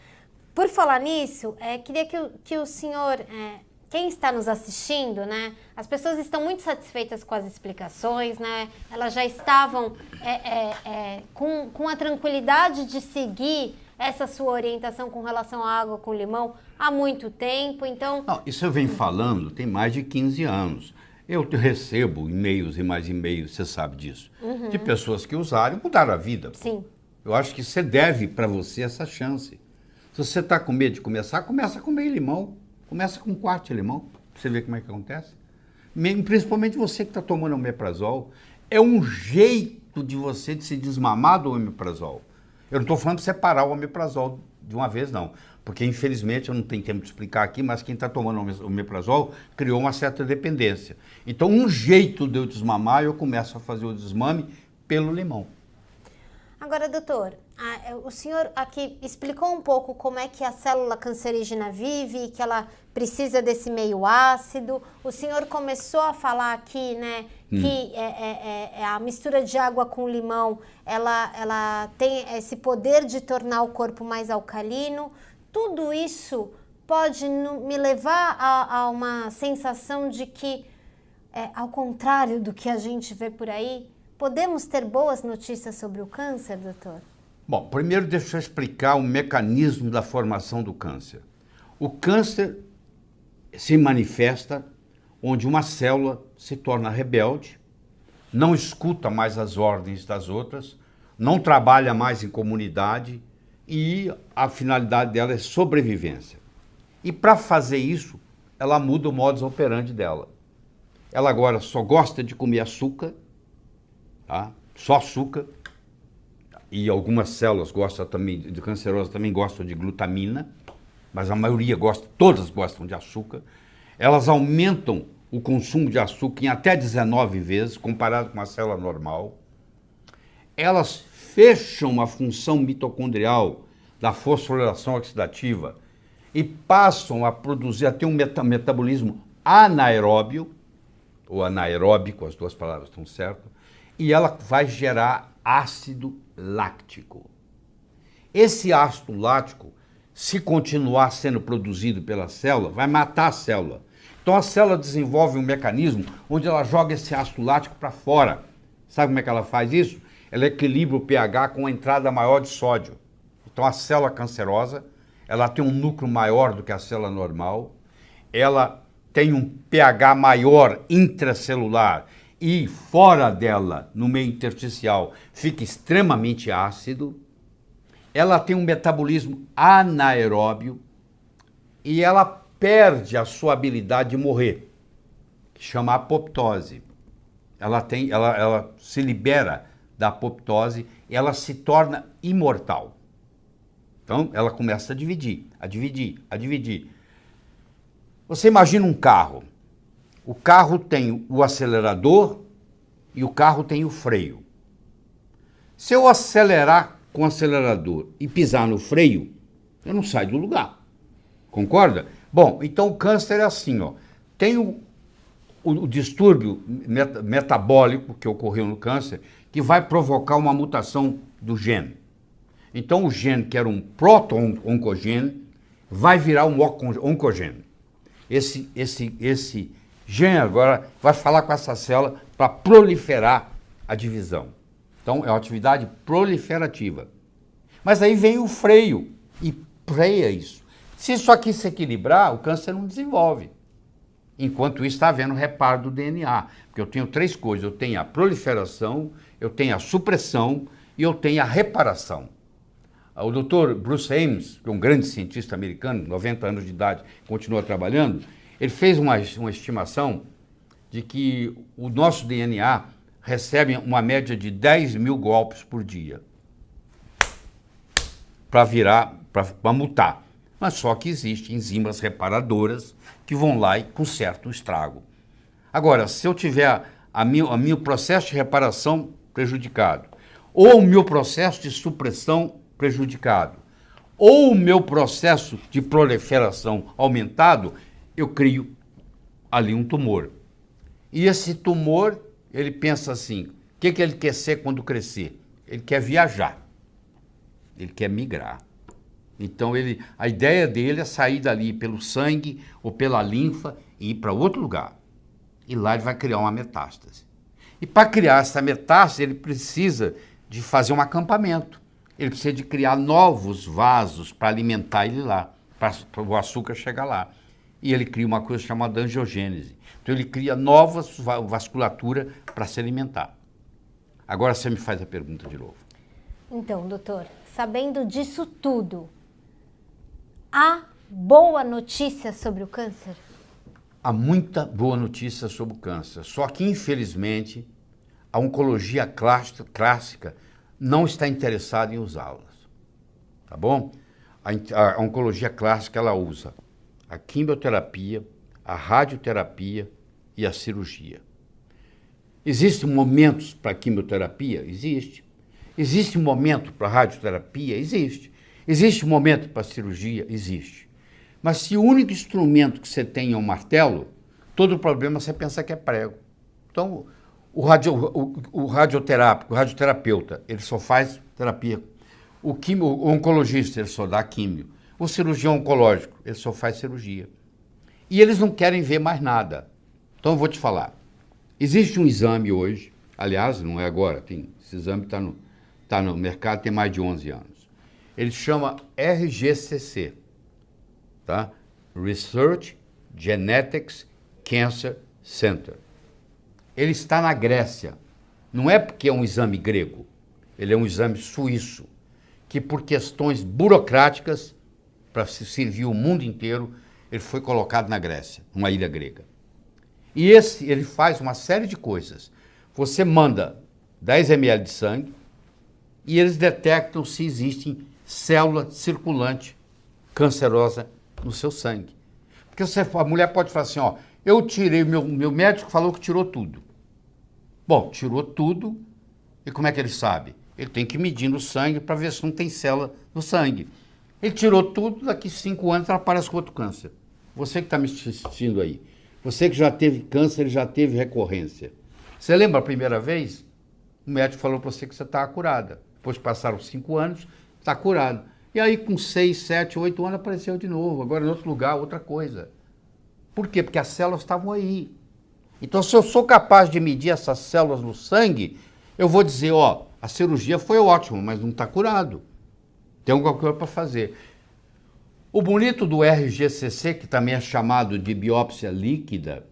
Por falar nisso, queria que o senhor... Quem está nos assistindo, né? As pessoas estão muito satisfeitas com as explicações, né? Elas já estavam com a tranquilidade de seguir essa sua orientação com relação à água com limão há muito tempo, então... Não, isso eu venho falando tem mais de 15 anos. Eu recebo e-mails e mais e-mails, você sabe disso, de pessoas que usaram e mudaram a vida. Sim. Eu acho que você deve para você essa chance. Se você está com medo de começar, começa com meio limão. Começa com 1 quarto de limão, para você ver como é que acontece. Principalmente você que está tomando omeprazol. É um jeito de você de se desmamar do omeprazol. Eu não estou falando de separar o omeprazol de uma vez, não. Porque, infelizmente, eu não tenho tempo de explicar aqui, mas quem está tomando omeprazol criou uma certa dependência. Então, um jeito de eu desmamar, eu começo a fazer o desmame pelo limão. Agora, doutor, o senhor aqui explicou um pouco como é que a célula cancerígena vive, que ela precisa desse meio ácido. O senhor começou a falar aqui, né, que a mistura de água com limão, ela tem esse poder de tornar o corpo mais alcalino. Tudo isso pode me levar a uma sensação de que, ao contrário do que a gente vê por aí, podemos ter boas notícias sobre o câncer, doutor? Bom, primeiro deixa eu explicar o mecanismo da formação do câncer. O câncer se manifesta onde uma célula se torna rebelde, não escuta mais as ordens das outras, não trabalha mais em comunidade e a finalidade dela é sobrevivência. E para fazer isso, ela muda o modus operandi dela. Ela agora só gosta de comer açúcar, tá? Só açúcar, e algumas células gostam também, de cancerosas também gostam de glutamina, mas a maioria gosta, todas gostam de açúcar. Elas aumentam o consumo de açúcar em até 19 vezes, comparado com uma célula normal. Elas fecham a função mitocondrial da fosforilação oxidativa e passam a produzir, a ter um metabolismo anaeróbio, ou anaeróbico, as duas palavras estão certas, e ela vai gerar ácido láctico. Esse ácido láctico, se continuar sendo produzido pela célula, vai matar a célula. Então a célula desenvolve um mecanismo onde ela joga esse ácido láctico para fora. Sabe como é que ela faz isso? Ela equilibra o pH com a entrada maior de sódio. Então a célula cancerosa, ela tem um núcleo maior do que a célula normal, ela tem um pH maior intracelular e fora dela, no meio intersticial, fica extremamente ácido. Ela tem um metabolismo anaeróbio e ela perde a sua habilidade de morrer, que chama apoptose. Ela se libera da apoptose e ela se torna imortal. Então, ela começa a dividir, a dividir, a dividir. Você imagina um carro. O carro tem o acelerador e o carro tem o freio. Se eu acelerar com o acelerador e pisar no freio, eu não saio do lugar. Concorda? Bom, então o câncer é assim, ó. Tem o distúrbio metabólico que ocorreu no câncer, que vai provocar uma mutação do gene. Então o gene, que era um proto-oncogene, vai virar um oncogene. Esse gene agora vai falar com essa célula para proliferar a divisão. Então é uma atividade proliferativa. Mas aí vem o freio e freia isso. Se isso aqui se equilibrar, o câncer não desenvolve. Enquanto isso está havendo reparo do DNA. Porque eu tenho três coisas. Eu tenho a proliferação, eu tenho a supressão e eu tenho a reparação. O Dr. Bruce Ames, que é um grande cientista americano, 90 anos de idade, continua trabalhando, ele fez uma estimação de que o nosso DNA recebe uma média de 10 mil golpes por dia para mutar. Mas só que existem enzimas reparadoras que vão lá e consertam o estrago. Agora, se eu tiver o meu processo de reparação prejudicado, ou o meu processo de supressão prejudicado, ou o meu processo de proliferação aumentado, eu crio ali um tumor. E esse tumor, ele pensa assim, o que ele quer ser quando crescer? Ele quer viajar, ele quer migrar. Então a ideia dele é sair dali pelo sangue ou pela linfa e ir para outro lugar. E lá ele vai criar uma metástase. E para criar essa metástase, ele precisa de fazer um acampamento. Ele precisa de criar novos vasos para alimentar ele lá, para o açúcar chegar lá. E ele cria uma coisa chamada angiogênese. Então ele cria nova vasculatura para se alimentar. Agora você me faz a pergunta de novo. Então, doutor, sabendo disso tudo, há boa notícia sobre o câncer? Há muita boa notícia sobre o câncer. Só que, infelizmente, a oncologia clássica não está interessada em usá-las. Tá bom? A oncologia clássica, ela usa a quimioterapia, a radioterapia e a cirurgia. Existem momentos para quimioterapia? Existe. Existe um momento para radioterapia? Existe. Existe um momento para cirurgia? Existe. Mas se o único instrumento que você tem é um martelo, todo o problema você pensa que é prego. Então, o radioterapeuta, ele só faz terapia. O oncologista, ele só dá químio. O cirurgião oncológico, ele só faz cirurgia. E eles não querem ver mais nada. Então, eu vou te falar. Existe um exame hoje, aliás, não é agora, esse exame está no mercado, tem mais de 11 anos. Ele chama RGCC, tá? Research Genetics Cancer Center. Ele está na Grécia. Não é porque é um exame grego, ele é um exame suíço, que por questões burocráticas, para se servir o mundo inteiro, ele foi colocado na Grécia, numa ilha grega. E ele faz uma série de coisas. Você manda 10 ml de sangue e eles detectam se existe célula circulante cancerosa no seu sangue. Porque a mulher pode falar assim, ó, eu tirei, meu médico falou que tirou tudo. Bom, tirou tudo, e como é que ele sabe? Ele tem que medir no sangue para ver se não tem célula no sangue. Ele tirou tudo, daqui 5 anos ela aparece com outro câncer. Você que está me assistindo aí, você que já teve câncer e já teve recorrência. Você lembra a primeira vez? O médico falou para você que você estava curada. Depois passaram 5 anos, está curado. E aí com 6, 7, 8 anos apareceu de novo, agora em outro lugar, outra coisa. Por quê? Porque as células estavam aí. Então, se eu sou capaz de medir essas células no sangue, eu vou dizer, ó, a cirurgia foi ótima, mas não está curado. Tem alguma coisa para fazer. O bonito do RGCC, que também é chamado de biópsia líquida,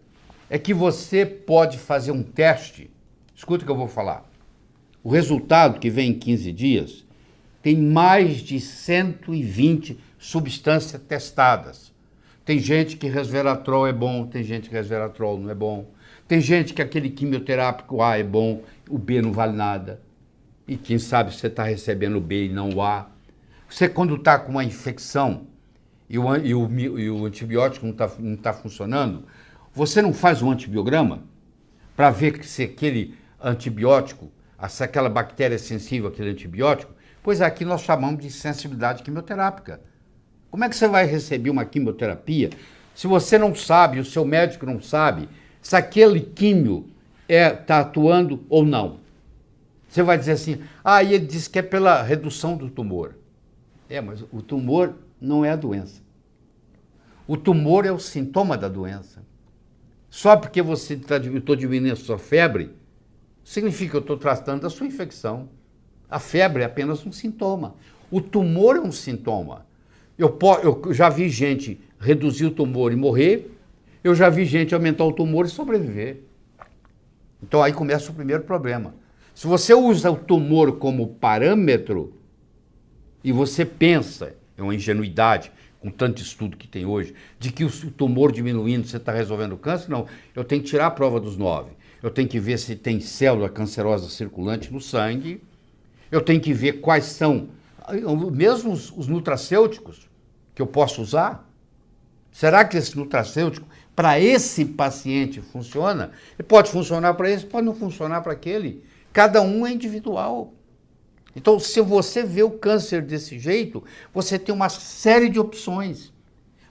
é que você pode fazer um teste. Escuta o que eu vou falar. O resultado, que vem em 15 dias, tem mais de 120 substâncias testadas. Tem gente que resveratrol é bom, tem gente que resveratrol não é bom. Tem gente que aquele quimioterápico A é bom, o B não vale nada. E quem sabe você está recebendo o B e não o A. Você, quando está com uma infecção e o antibiótico não tá funcionando, você não faz um antibiograma para ver se aquele antibiótico, se aquela bactéria é sensível àquele antibiótico? Pois aqui nós chamamos de sensibilidade quimioterápica. Como é que você vai receber uma quimioterapia se você não sabe, o seu médico não sabe, se aquele químio está atuando ou não? Você vai dizer assim, e ele disse que é pela redução do tumor. Mas o tumor não é a doença. O tumor é o sintoma da doença. Só porque eu estou diminuindo a sua febre, significa que eu estou tratando da sua infecção. A febre é apenas um sintoma. O tumor é um sintoma. Eu já vi gente reduzir o tumor e morrer, eu já vi gente aumentar o tumor e sobreviver. Então aí começa o primeiro problema. Se você usa o tumor como parâmetro e você pensa, é uma ingenuidade, com tanto estudo que tem hoje, de que o tumor diminuindo você está resolvendo o câncer, não. Eu tenho que tirar a prova dos 9. Eu tenho que ver se tem célula cancerosa circulante no sangue. Eu tenho que ver quais são, mesmo os nutracêuticos que eu posso usar. Será que esse nutracêutico, para esse paciente, funciona? Ele pode funcionar para esse, pode não funcionar para aquele. Cada um é individual. Então, se você vê o câncer desse jeito, você tem uma série de opções.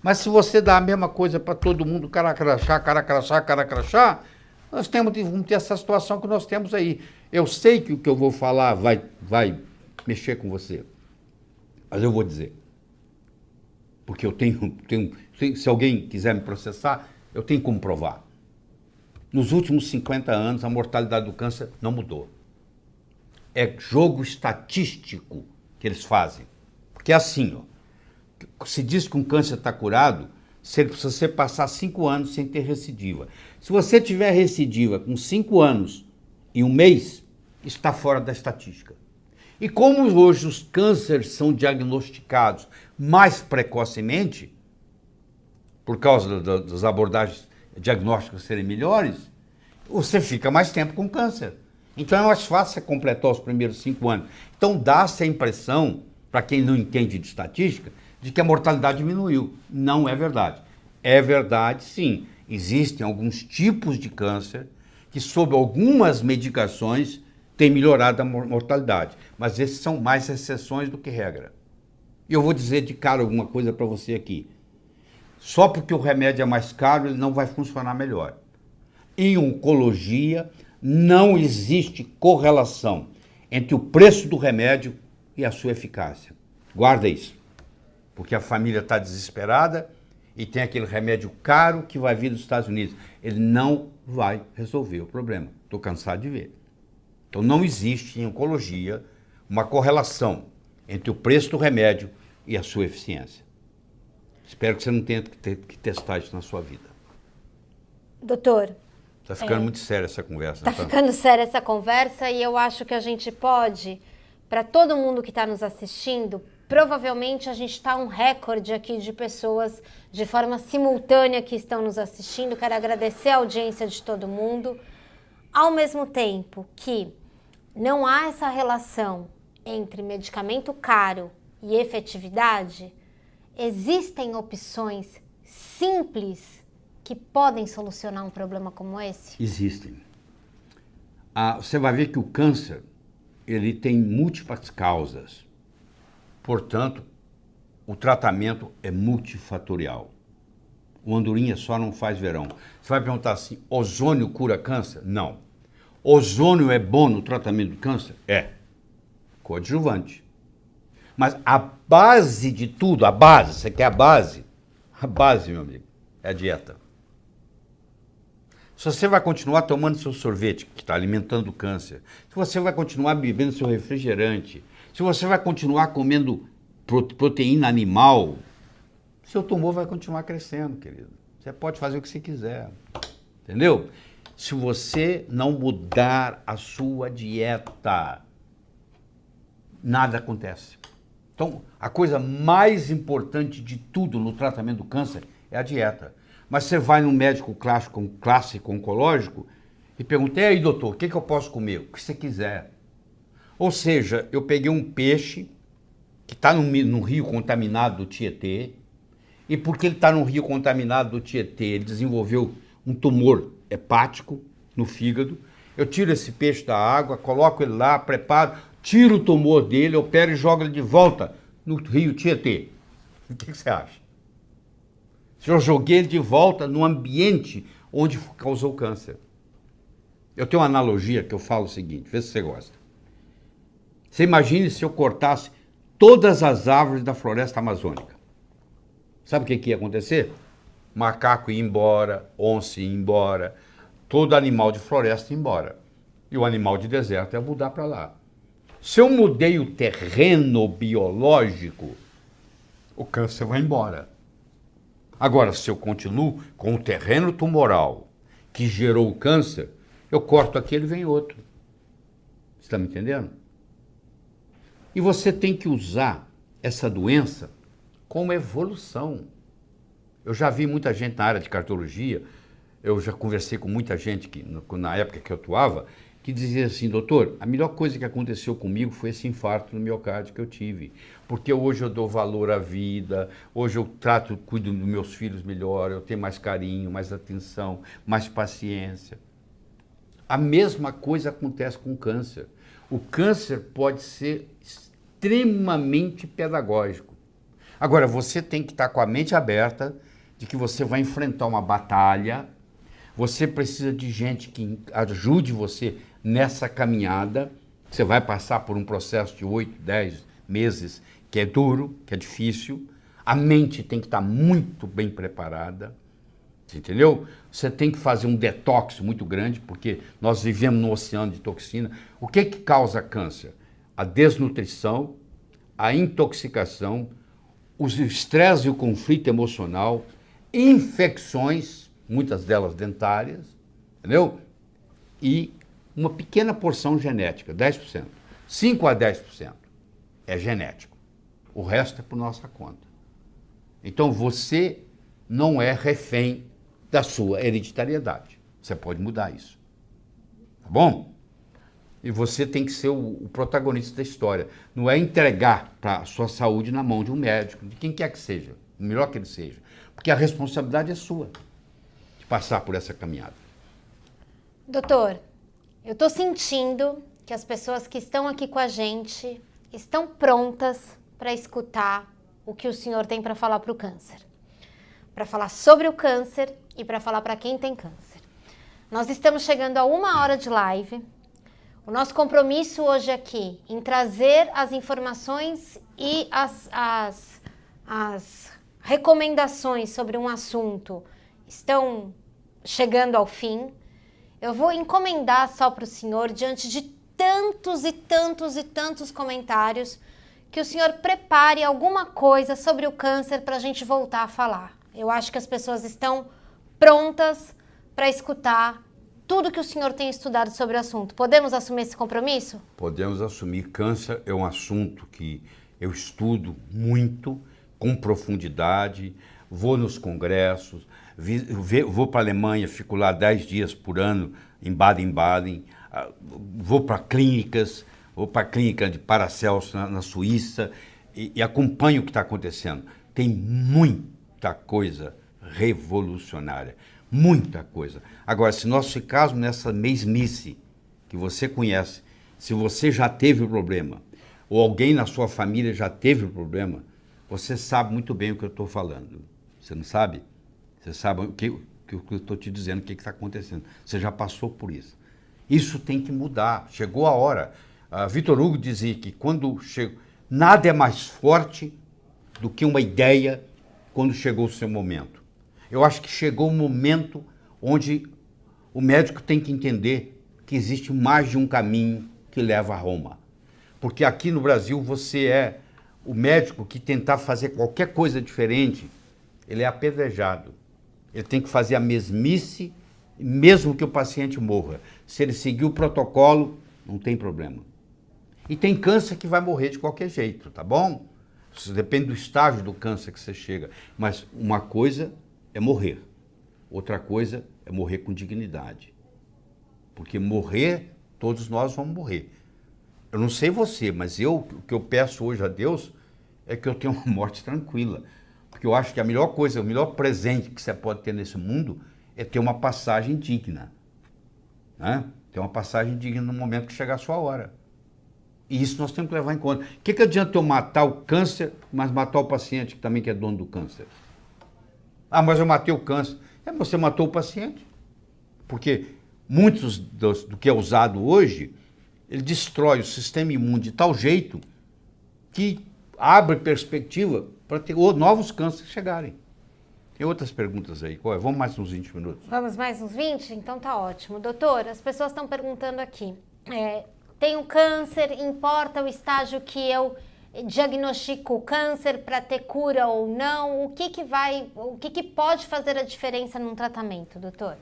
Mas se você dá a mesma coisa para todo mundo, cara crachá, nós vamos ter essa situação que nós temos aí. Eu sei que o que eu vou falar vai mexer com você, mas eu vou dizer. Porque eu tenho, se alguém quiser me processar, eu tenho como provar. Nos últimos 50 anos, a mortalidade do câncer não mudou. É jogo estatístico que eles fazem. Porque é assim, ó, se diz que um câncer está curado, se você passar 5 anos sem ter recidiva. Se você tiver recidiva com 5 anos e 1 mês, está fora da estatística. E como hoje os cânceres são diagnosticados mais precocemente, por causa das abordagens diagnósticas serem melhores, você fica mais tempo com câncer. Então é mais fácil você completar os primeiros 5 anos. Então dá-se a impressão, para quem não entende de estatística, de que a mortalidade diminuiu. Não é verdade. É verdade, sim. Existem alguns tipos de câncer que, sob algumas medicações, tem melhorado a mortalidade. Mas esses são mais exceções do que regra. E eu vou dizer de cara alguma coisa para você aqui. Só porque o remédio é mais caro, ele não vai funcionar melhor. Em oncologia, não existe correlação entre o preço do remédio e a sua eficácia. Guarda isso. Porque a família está desesperada e tem aquele remédio caro que vai vir dos Estados Unidos. Ele não vai resolver o problema. Estou cansado de ver. Então não existe em oncologia uma correlação entre o preço do remédio e a sua eficiência. Espero que você não tenha que testar isso na sua vida. Doutor, está ficando muito séria essa conversa. Está ficando séria essa conversa e eu acho que a gente pode, para todo mundo que está nos assistindo, provavelmente a gente está um recorde aqui de pessoas de forma simultânea que estão nos assistindo. Quero agradecer a audiência de todo mundo. Ao mesmo tempo que não há essa relação entre medicamento caro e efetividade, existem opções simples que podem solucionar um problema como esse? Existem. Você vai ver que o câncer, ele tem múltiplas causas. Portanto, o tratamento é multifatorial. O andorinha só não faz verão. Você vai perguntar assim, ozônio cura câncer? Não. Ozônio é bom no tratamento do câncer? É. Coadjuvante. Mas a base de tudo, a base, você quer a base? A base, meu amigo, é a dieta. Se você vai continuar tomando seu sorvete, que está alimentando o câncer, se você vai continuar bebendo seu refrigerante, se você vai continuar comendo proteína animal, seu tumor vai continuar crescendo, querido. Você pode fazer o que você quiser, entendeu? Se você não mudar a sua dieta, nada acontece. Então, a coisa mais importante de tudo no tratamento do câncer é a dieta. Mas você vai num médico clássico oncológico e pergunta, e aí, doutor, o que eu posso comer? O que você quiser. Ou seja, eu peguei um peixe que está no rio contaminado do Tietê, e porque ele está no rio contaminado do Tietê, ele desenvolveu um tumor hepático no fígado. Eu tiro esse peixe da água, coloco ele lá, preparo, tiro o tumor dele, opero e jogo ele de volta no rio Tietê. O que você acha? Eu joguei ele de volta no ambiente onde causou câncer. Eu tenho uma analogia que eu falo o seguinte, vê se você gosta. Você imagine se eu cortasse todas as árvores da floresta amazônica. Sabe o que ia acontecer? Macaco ia embora, onça ia embora, todo animal de floresta ia embora. E o animal de deserto ia mudar para lá. Se eu mudei o terreno biológico, o câncer vai embora. Agora, se eu continuo com o terreno tumoral que gerou o câncer, eu corto aquele e vem outro. Você está me entendendo? E você tem que usar essa doença como evolução. Eu já vi muita gente na área de cardiologia, eu já conversei com muita gente que, na época que eu atuava, que dizia assim, doutor, a melhor coisa que aconteceu comigo foi esse infarto no miocárdio que eu tive. Porque hoje eu dou valor à vida, hoje eu cuido dos meus filhos melhor, eu tenho mais carinho, mais atenção, mais paciência. A mesma coisa acontece com o câncer. O câncer pode ser extremamente pedagógico. Agora, você tem que estar com a mente aberta de que você vai enfrentar uma batalha, você precisa de gente que ajude você nessa caminhada. Você vai passar por um processo de 8, 10 meses, que é duro, que é difícil. A mente tem que estar muito bem preparada, entendeu? Você tem que fazer um detox muito grande, porque nós vivemos num oceano de toxina. O que causa câncer? A desnutrição, a intoxicação, o estresse e o conflito emocional, infecções, muitas delas dentárias, entendeu? E uma pequena porção genética, 10%. 5 a 10% é genético. O resto é por nossa conta. Então você não é refém da sua hereditariedade. Você pode mudar isso. Tá bom? E você tem que ser o protagonista da história. Não é entregar a sua saúde na mão de um médico, de quem quer que seja, o melhor que ele seja. Porque a responsabilidade é sua de passar por essa caminhada. Doutor, eu estou sentindo que as pessoas que estão aqui com a gente estão prontas para escutar o que o senhor tem para falar para o câncer. Para falar sobre o câncer e para falar para quem tem câncer. Nós estamos chegando a 1 hora de live. O nosso compromisso hoje aqui em trazer as informações e as recomendações sobre um assunto estão chegando ao fim. Eu vou encomendar só para o senhor, diante de tantos e tantos e tantos comentários, que o senhor prepare alguma coisa sobre o câncer para a gente voltar a falar. Eu acho que as pessoas estão prontas para escutar tudo que o senhor tem estudado sobre o assunto. Podemos assumir esse compromisso? Podemos assumir. Câncer é um assunto que eu estudo muito, com profundidade, vou nos congressos, vou para a Alemanha, fico lá 10 dias por ano, em Baden-Baden, vou para clínicas, vou para a clínica de Paracelso na Suíça e acompanho o que está acontecendo. Tem muita coisa revolucionária, muita coisa. Agora, se nós ficarmos nessa mesmice que você conhece, se você já teve o problema, ou alguém na sua família já teve o problema, você sabe muito bem o que eu estou falando. Você não sabe? Você sabe o que eu estou te dizendo, o que está acontecendo. Você já passou por isso. Isso tem que mudar. Chegou a hora. Vitor Hugo dizia que quando chega, nada é mais forte do que uma ideia quando chegou o seu momento. Eu acho que chegou o momento onde o médico tem que entender que existe mais de um caminho que leva a Roma. Porque aqui no Brasil você é o médico que tentar fazer qualquer coisa diferente, ele é apedrejado. Ele tem que fazer a mesmice, mesmo que o paciente morra. Se ele seguir o protocolo, não tem problema. E tem câncer que vai morrer de qualquer jeito, tá bom? Isso depende do estágio do câncer que você chega. Mas uma coisa é morrer. Outra coisa é morrer com dignidade. Porque morrer, todos nós vamos morrer. Eu não sei você, mas o que eu peço hoje a Deus é que eu tenha uma morte tranquila. Porque eu acho que a melhor coisa, o melhor presente que você pode ter nesse mundo é ter uma passagem digna. Né? Ter uma passagem digna no momento que chegar a sua hora. E isso nós temos que levar em conta. O que adianta eu matar o câncer, mas matar o paciente que também é dono do câncer? Ah, mas eu matei o câncer. Você matou o paciente. Porque muitos do que é usado hoje, ele destrói o sistema imune de tal jeito que abre perspectiva para ter novos cânceres chegarem. Tem outras perguntas aí. Vamos mais uns 20 minutos. Vamos mais uns 20? Então tá ótimo. Doutor, as pessoas estão perguntando aqui. Tenho câncer, importa o estágio que eu diagnostico o câncer para ter cura ou não? O que pode fazer a diferença num tratamento, doutor?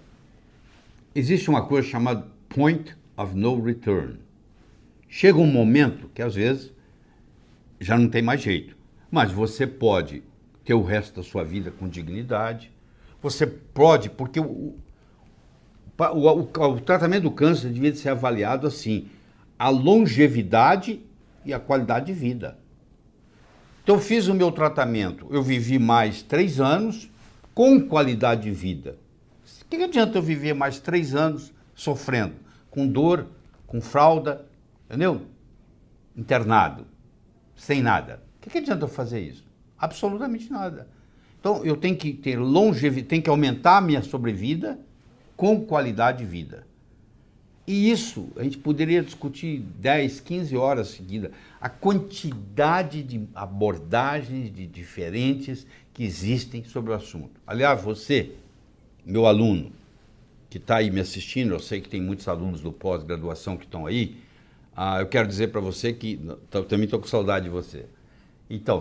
Existe uma coisa chamada point of no return. Chega um momento que às vezes já não tem mais jeito, mas você pode ter o resto da sua vida com dignidade. Você pode, porque o tratamento do câncer devia ser avaliado assim, a longevidade e a qualidade de vida. Então eu fiz o meu tratamento, eu vivi mais 3 anos com qualidade de vida. O que adianta eu viver mais 3 anos sofrendo, com dor, com fralda, entendeu? Internado, sem nada. O que adianta eu fazer isso? Absolutamente nada. Então eu tenho que ter longevidade, tenho que aumentar a minha sobrevida com qualidade de vida. E isso a gente poderia discutir 10, 15 horas seguidas. A quantidade de abordagens diferentes que existem sobre o assunto. Aliás, você, meu aluno, que está aí me assistindo, eu sei que tem muitos alunos do pós-graduação que estão aí, eu quero dizer para você que também estou com saudade de você. Então,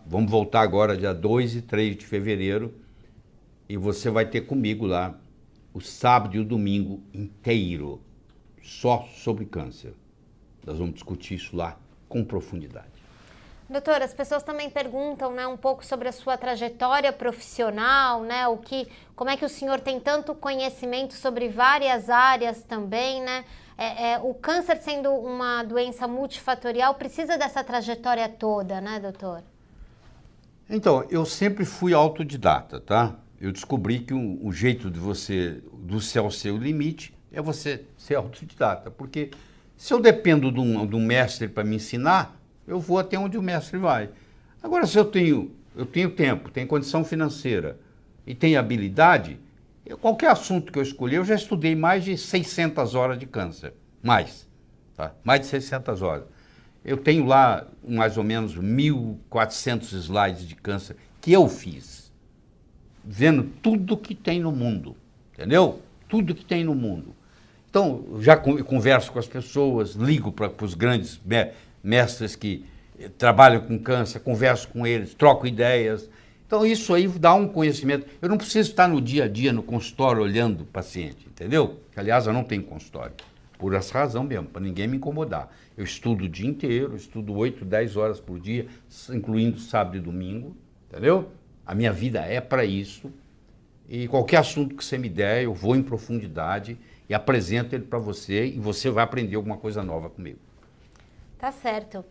vamos voltar agora dia 2 e 3 de fevereiro e você vai ter comigo lá o sábado e o domingo inteiro, só sobre câncer. Nós vamos discutir isso lá com profundidade. Doutor, as pessoas também perguntam, né, um pouco sobre a sua trajetória profissional, né, como é que o senhor tem tanto conhecimento sobre várias áreas também, né? O câncer sendo uma doença multifatorial precisa dessa trajetória toda, né, doutor? Então, eu sempre fui autodidata, tá? Eu descobri que o jeito de você, do céu ser o limite, é você ser autodidata, porque Se eu dependo de um mestre para me ensinar, eu vou até onde o mestre vai. Agora, se eu tenho tempo, tenho condição financeira e tenho habilidade, qualquer assunto que eu escolher, eu já estudei mais de 600 horas de câncer. Mais. Tá? Mais de 600 horas. Eu tenho lá mais ou menos 1.400 slides de câncer que eu fiz, vendo tudo que tem no mundo, entendeu? Tudo que tem no mundo. Então, já converso com as pessoas, ligo para os grandes mestres que trabalham com câncer, converso com eles, troco ideias. Então, isso aí dá um conhecimento. Eu não preciso estar no dia a dia, no consultório, olhando o paciente, entendeu? Aliás, eu não tenho consultório. Por essa razão mesmo, para ninguém me incomodar. Eu estudo o dia inteiro, estudo 8, 10 horas por dia, incluindo sábado e domingo, entendeu? A minha vida é para isso. E qualquer assunto que você me der, eu vou em profundidade e apresento ele para você e você vai aprender alguma coisa nova comigo. Tá certo.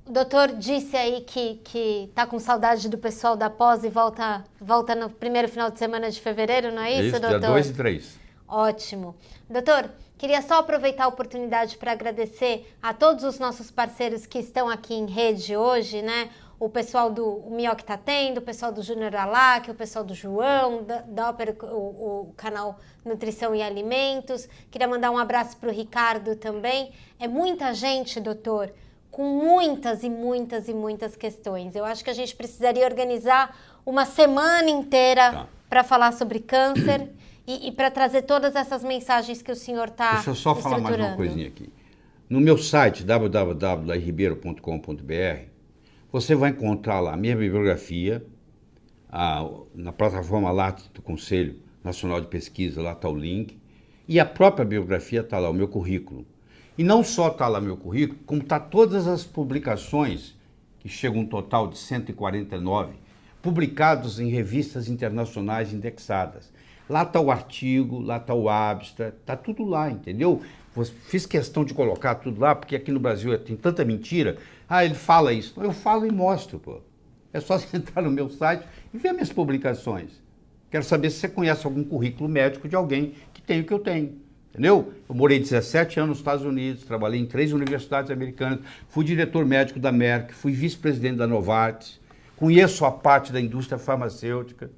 O doutor disse aí que tá com saudade do pessoal da pós e volta no primeiro final de semana de fevereiro, não é isso, doutor? Dia 2 e 3. Ótimo. Doutor, queria só aproveitar a oportunidade para agradecer a todos os nossos parceiros que estão aqui em rede hoje, né? O pessoal do Mioc tá tendo, o pessoal do Júnior Alac, o pessoal do João, da Ópera, o canal Nutrição e Alimentos. Queria mandar um abraço para o Ricardo também. É muita gente, doutor, com muitas e muitas e muitas questões. Eu acho que a gente precisaria organizar uma semana inteira para falar sobre câncer e para trazer todas essas mensagens que o senhor está Deixa eu só falar mais uma coisinha aqui. No meu site, www.lairibeiro.com.br, você vai encontrar lá a minha bibliografia, na plataforma Lattes do Conselho Nacional de Pesquisa, lá está o link, e a própria bibliografia está lá, o meu currículo. E não só está lá meu currículo, como está todas as publicações, que chegam um total de 149, publicados em revistas internacionais indexadas. Lá está o artigo, lá está o abstract, está tudo lá, entendeu? Fiz questão de colocar tudo lá, porque aqui no Brasil tem tanta mentira. Ele fala isso. Eu falo e mostro, pô. É só você entrar no meu site e ver minhas publicações. Quero saber se você conhece algum currículo médico de alguém que tem o que eu tenho. Entendeu? Eu morei 17 anos nos Estados Unidos, trabalhei em 3 universidades americanas, fui diretor médico da Merck, fui vice-presidente da Novartis, conheço a parte da indústria farmacêutica,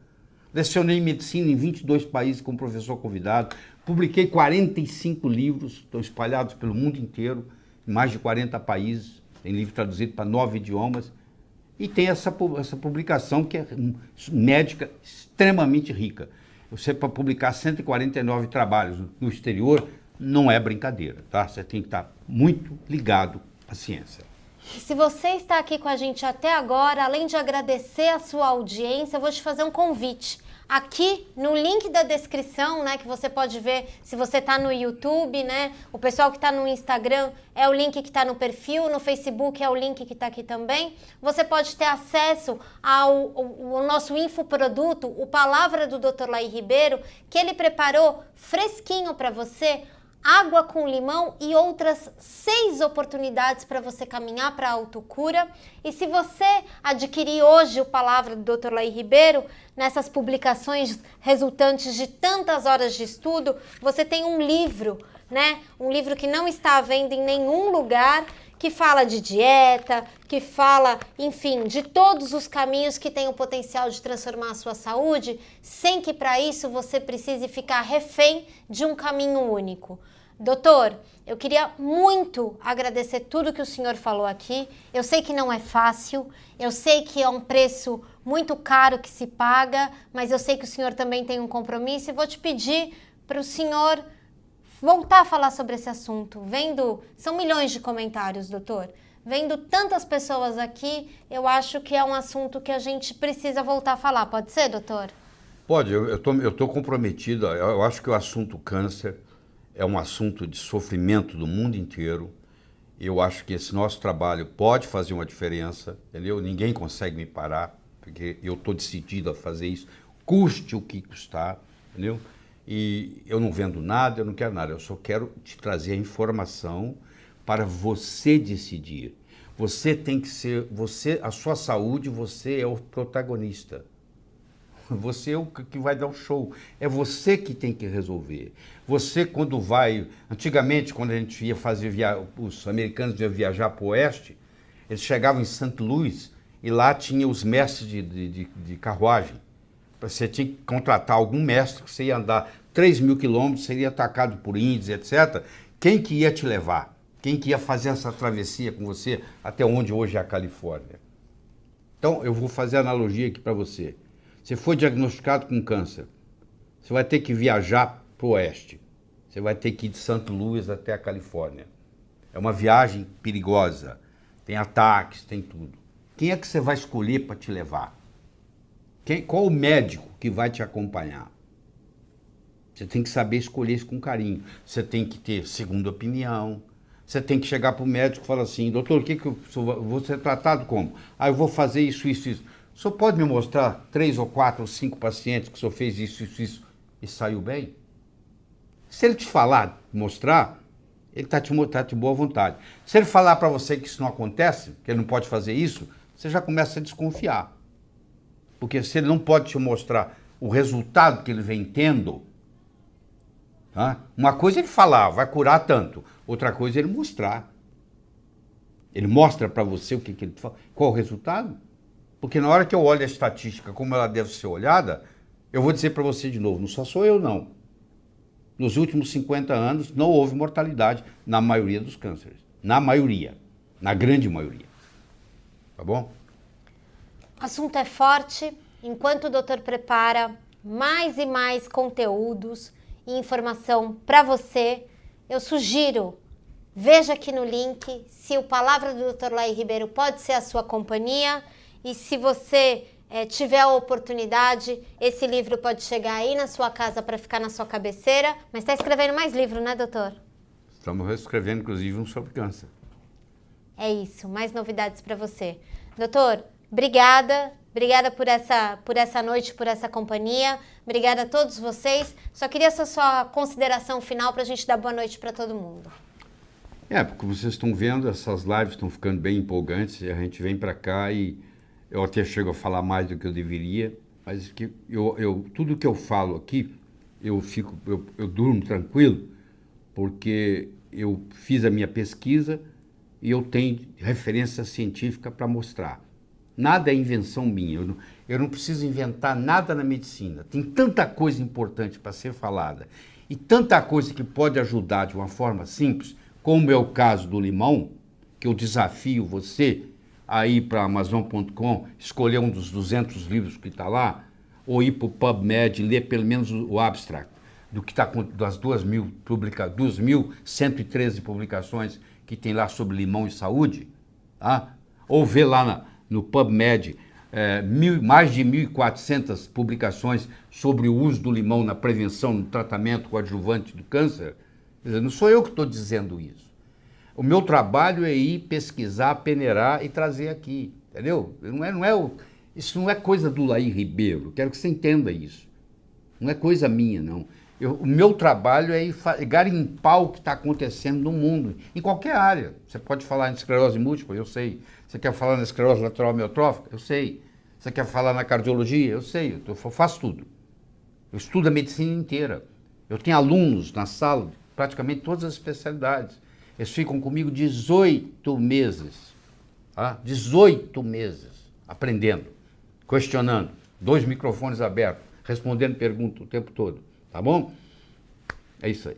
lecionei medicina em 22 países como professor convidado, publiquei 45 livros, estão espalhados pelo mundo inteiro, em mais de 40 países, tem livro traduzido para 9 idiomas, e tem essa publicação que é médica extremamente rica. Você, para publicar 149 trabalhos no exterior, não é brincadeira, tá? Você tem que estar muito ligado à ciência. Se você está aqui com a gente até agora, além de agradecer a sua audiência, eu vou te fazer um convite. Aqui no link da descrição, né, que você pode ver se você está no YouTube, né, o pessoal que está no Instagram é o link que está no perfil, no Facebook é o link que está aqui também. Você pode ter acesso ao nosso infoproduto, o Palavra do Dr. Laí Ribeiro, que ele preparou fresquinho para você, água com limão e outras 6 oportunidades para você caminhar para a autocura. E se você adquirir hoje o Palavra do Dr. Laí Ribeiro, nessas publicações resultantes de tantas horas de estudo, você tem um livro, né? Um livro que não está à venda em nenhum lugar, que fala de dieta, que fala, enfim, de todos os caminhos que têm o potencial de transformar a sua saúde, sem que para isso você precise ficar refém de um caminho único. Doutor, eu queria muito agradecer tudo que o senhor falou aqui. Eu sei que não é fácil, eu sei que é um preço muito caro que se paga, mas eu sei que o senhor também tem um compromisso e vou te pedir para o senhor voltar a falar sobre esse assunto. São milhões de comentários, doutor. Vendo tantas pessoas aqui, eu acho que é um assunto que a gente precisa voltar a falar. Pode ser, doutor? Pode, eu tô comprometido. Eu acho que o assunto câncer é um assunto de sofrimento do mundo inteiro. Eu acho que esse nosso trabalho pode fazer uma diferença, entendeu? Ninguém consegue me parar, porque eu estou decidido a fazer isso, custe o que custar, entendeu? E eu não vendo nada, eu não quero nada, eu só quero te trazer a informação para você decidir. Você tem que ser, a sua saúde, você é o protagonista. Você é o que vai dar o show. É você que tem que resolver. Você, quando vai... Antigamente, quando a gente ia fazer os americanos iam viajar para o oeste, eles chegavam em St. Louis e lá tinha os mestres de carruagem. Você tinha que contratar algum mestre, que você ia andar 3.000 quilômetros, seria atacado por índios, etc. Quem que ia te levar? Quem que ia fazer essa travessia com você até onde hoje é a Califórnia? Então, eu vou fazer a analogia aqui para você. Você foi diagnosticado com câncer. Você vai ter que viajar para o oeste. Você vai ter que ir de St. Louis até a Califórnia. É uma viagem perigosa. Tem ataques, tem tudo. Quem é que você vai escolher para te levar? Qual o médico que vai te acompanhar? Você tem que saber escolher isso com carinho. Você tem que ter segunda opinião. Você tem que chegar para o médico e falar assim, doutor, o que eu vou ser tratado como? Eu vou fazer isso, isso, isso. O senhor pode me mostrar 3 ou 4 ou 5 pacientes que o senhor fez isso, isso, isso e saiu bem? Se ele te falar, mostrar, ele está de boa vontade. Se ele falar para você que isso não acontece, que ele não pode fazer isso, você já começa a desconfiar. Porque se ele não pode te mostrar o resultado que ele vem tendo, tá? Uma coisa é ele falar, vai curar tanto. Outra coisa é ele mostrar. Ele mostra para você o que ele fala. Qual o resultado? Porque na hora que eu olho a estatística como ela deve ser olhada, eu vou dizer para você de novo, não só sou eu não. Nos últimos 50 anos não houve mortalidade na maioria dos cânceres. Na maioria. Na grande maioria. Tá bom? O assunto é forte. Enquanto o doutor prepara mais e mais conteúdos e informação para você, eu sugiro, veja aqui no link se o Palavra do Dr. Laí Ribeiro pode ser a sua companhia e se você tiver a oportunidade, esse livro pode chegar aí na sua casa para ficar na sua cabeceira. Mas está escrevendo mais livro, né, doutor? Estamos escrevendo, inclusive, um sobre câncer. É isso, mais novidades para você. Doutor, obrigada. Obrigada por essa noite, por essa companhia. Obrigada a todos vocês. Só queria essa sua consideração final para a gente dar boa noite para todo mundo. Porque vocês estão vendo, essas lives estão ficando bem empolgantes. A gente vem para cá e eu até chego a falar mais do que eu deveria, mas que tudo que eu falo aqui, eu durmo tranquilo, porque eu fiz a minha pesquisa e eu tenho referência científica para mostrar. Nada é invenção minha, eu não preciso inventar nada na medicina. Tem tanta coisa importante para ser falada e tanta coisa que pode ajudar de uma forma simples, como é o caso do limão, que eu desafio você a ir para Amazon.com, escolher um dos 200 livros que está lá, ou ir para o PubMed e ler pelo menos o abstract, do que está das 2.113 publicações que tem lá sobre limão e saúde, tá? Ou ver lá no PubMed mais de 1.400 publicações sobre o uso do limão na prevenção, no tratamento coadjuvante do câncer. Quer dizer, não sou eu que estou dizendo isso. O meu trabalho é ir pesquisar, peneirar e trazer aqui, entendeu? Isso não é coisa do Laí Ribeiro, quero que você entenda isso. Não é coisa minha, não. O meu trabalho é ir garimpar o que está acontecendo no mundo, em qualquer área. Você pode falar em esclerose múltipla, eu sei. Você quer falar na esclerose lateral amiotrófica? Eu sei. Você quer falar na cardiologia? Eu sei. Eu faço tudo. Eu estudo a medicina inteira. Eu tenho alunos na sala, praticamente todas as especialidades. Eles ficam comigo 18 meses, tá? 18 meses, aprendendo, questionando, 2 microfones abertos, respondendo perguntas o tempo todo, tá bom? É isso aí.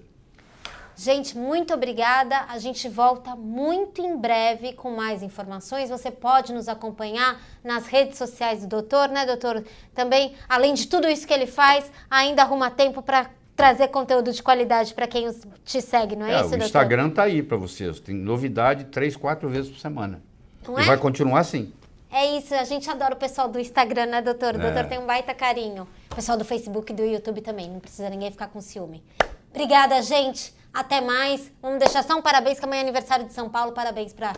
Gente, muito obrigada. A gente volta muito em breve com mais informações. Você pode nos acompanhar nas redes sociais do doutor, né, doutor? Também, além de tudo isso que ele faz, ainda arruma tempo para trazer conteúdo de qualidade para quem te segue, não é isso, doutor? O Instagram tá aí para vocês. Tem novidade 3, 4 vezes por semana. Não é? E vai continuar assim. É isso, a gente adora o pessoal do Instagram, né, doutor? O doutor tem um baita carinho. O pessoal do Facebook e do YouTube também, não precisa ninguém ficar com ciúme. Obrigada, gente. Até mais. Vamos deixar só um parabéns, que amanhã é aniversário de São Paulo. Parabéns para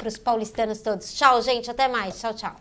os paulistanos todos. Tchau, gente. Até mais. Tchau, tchau.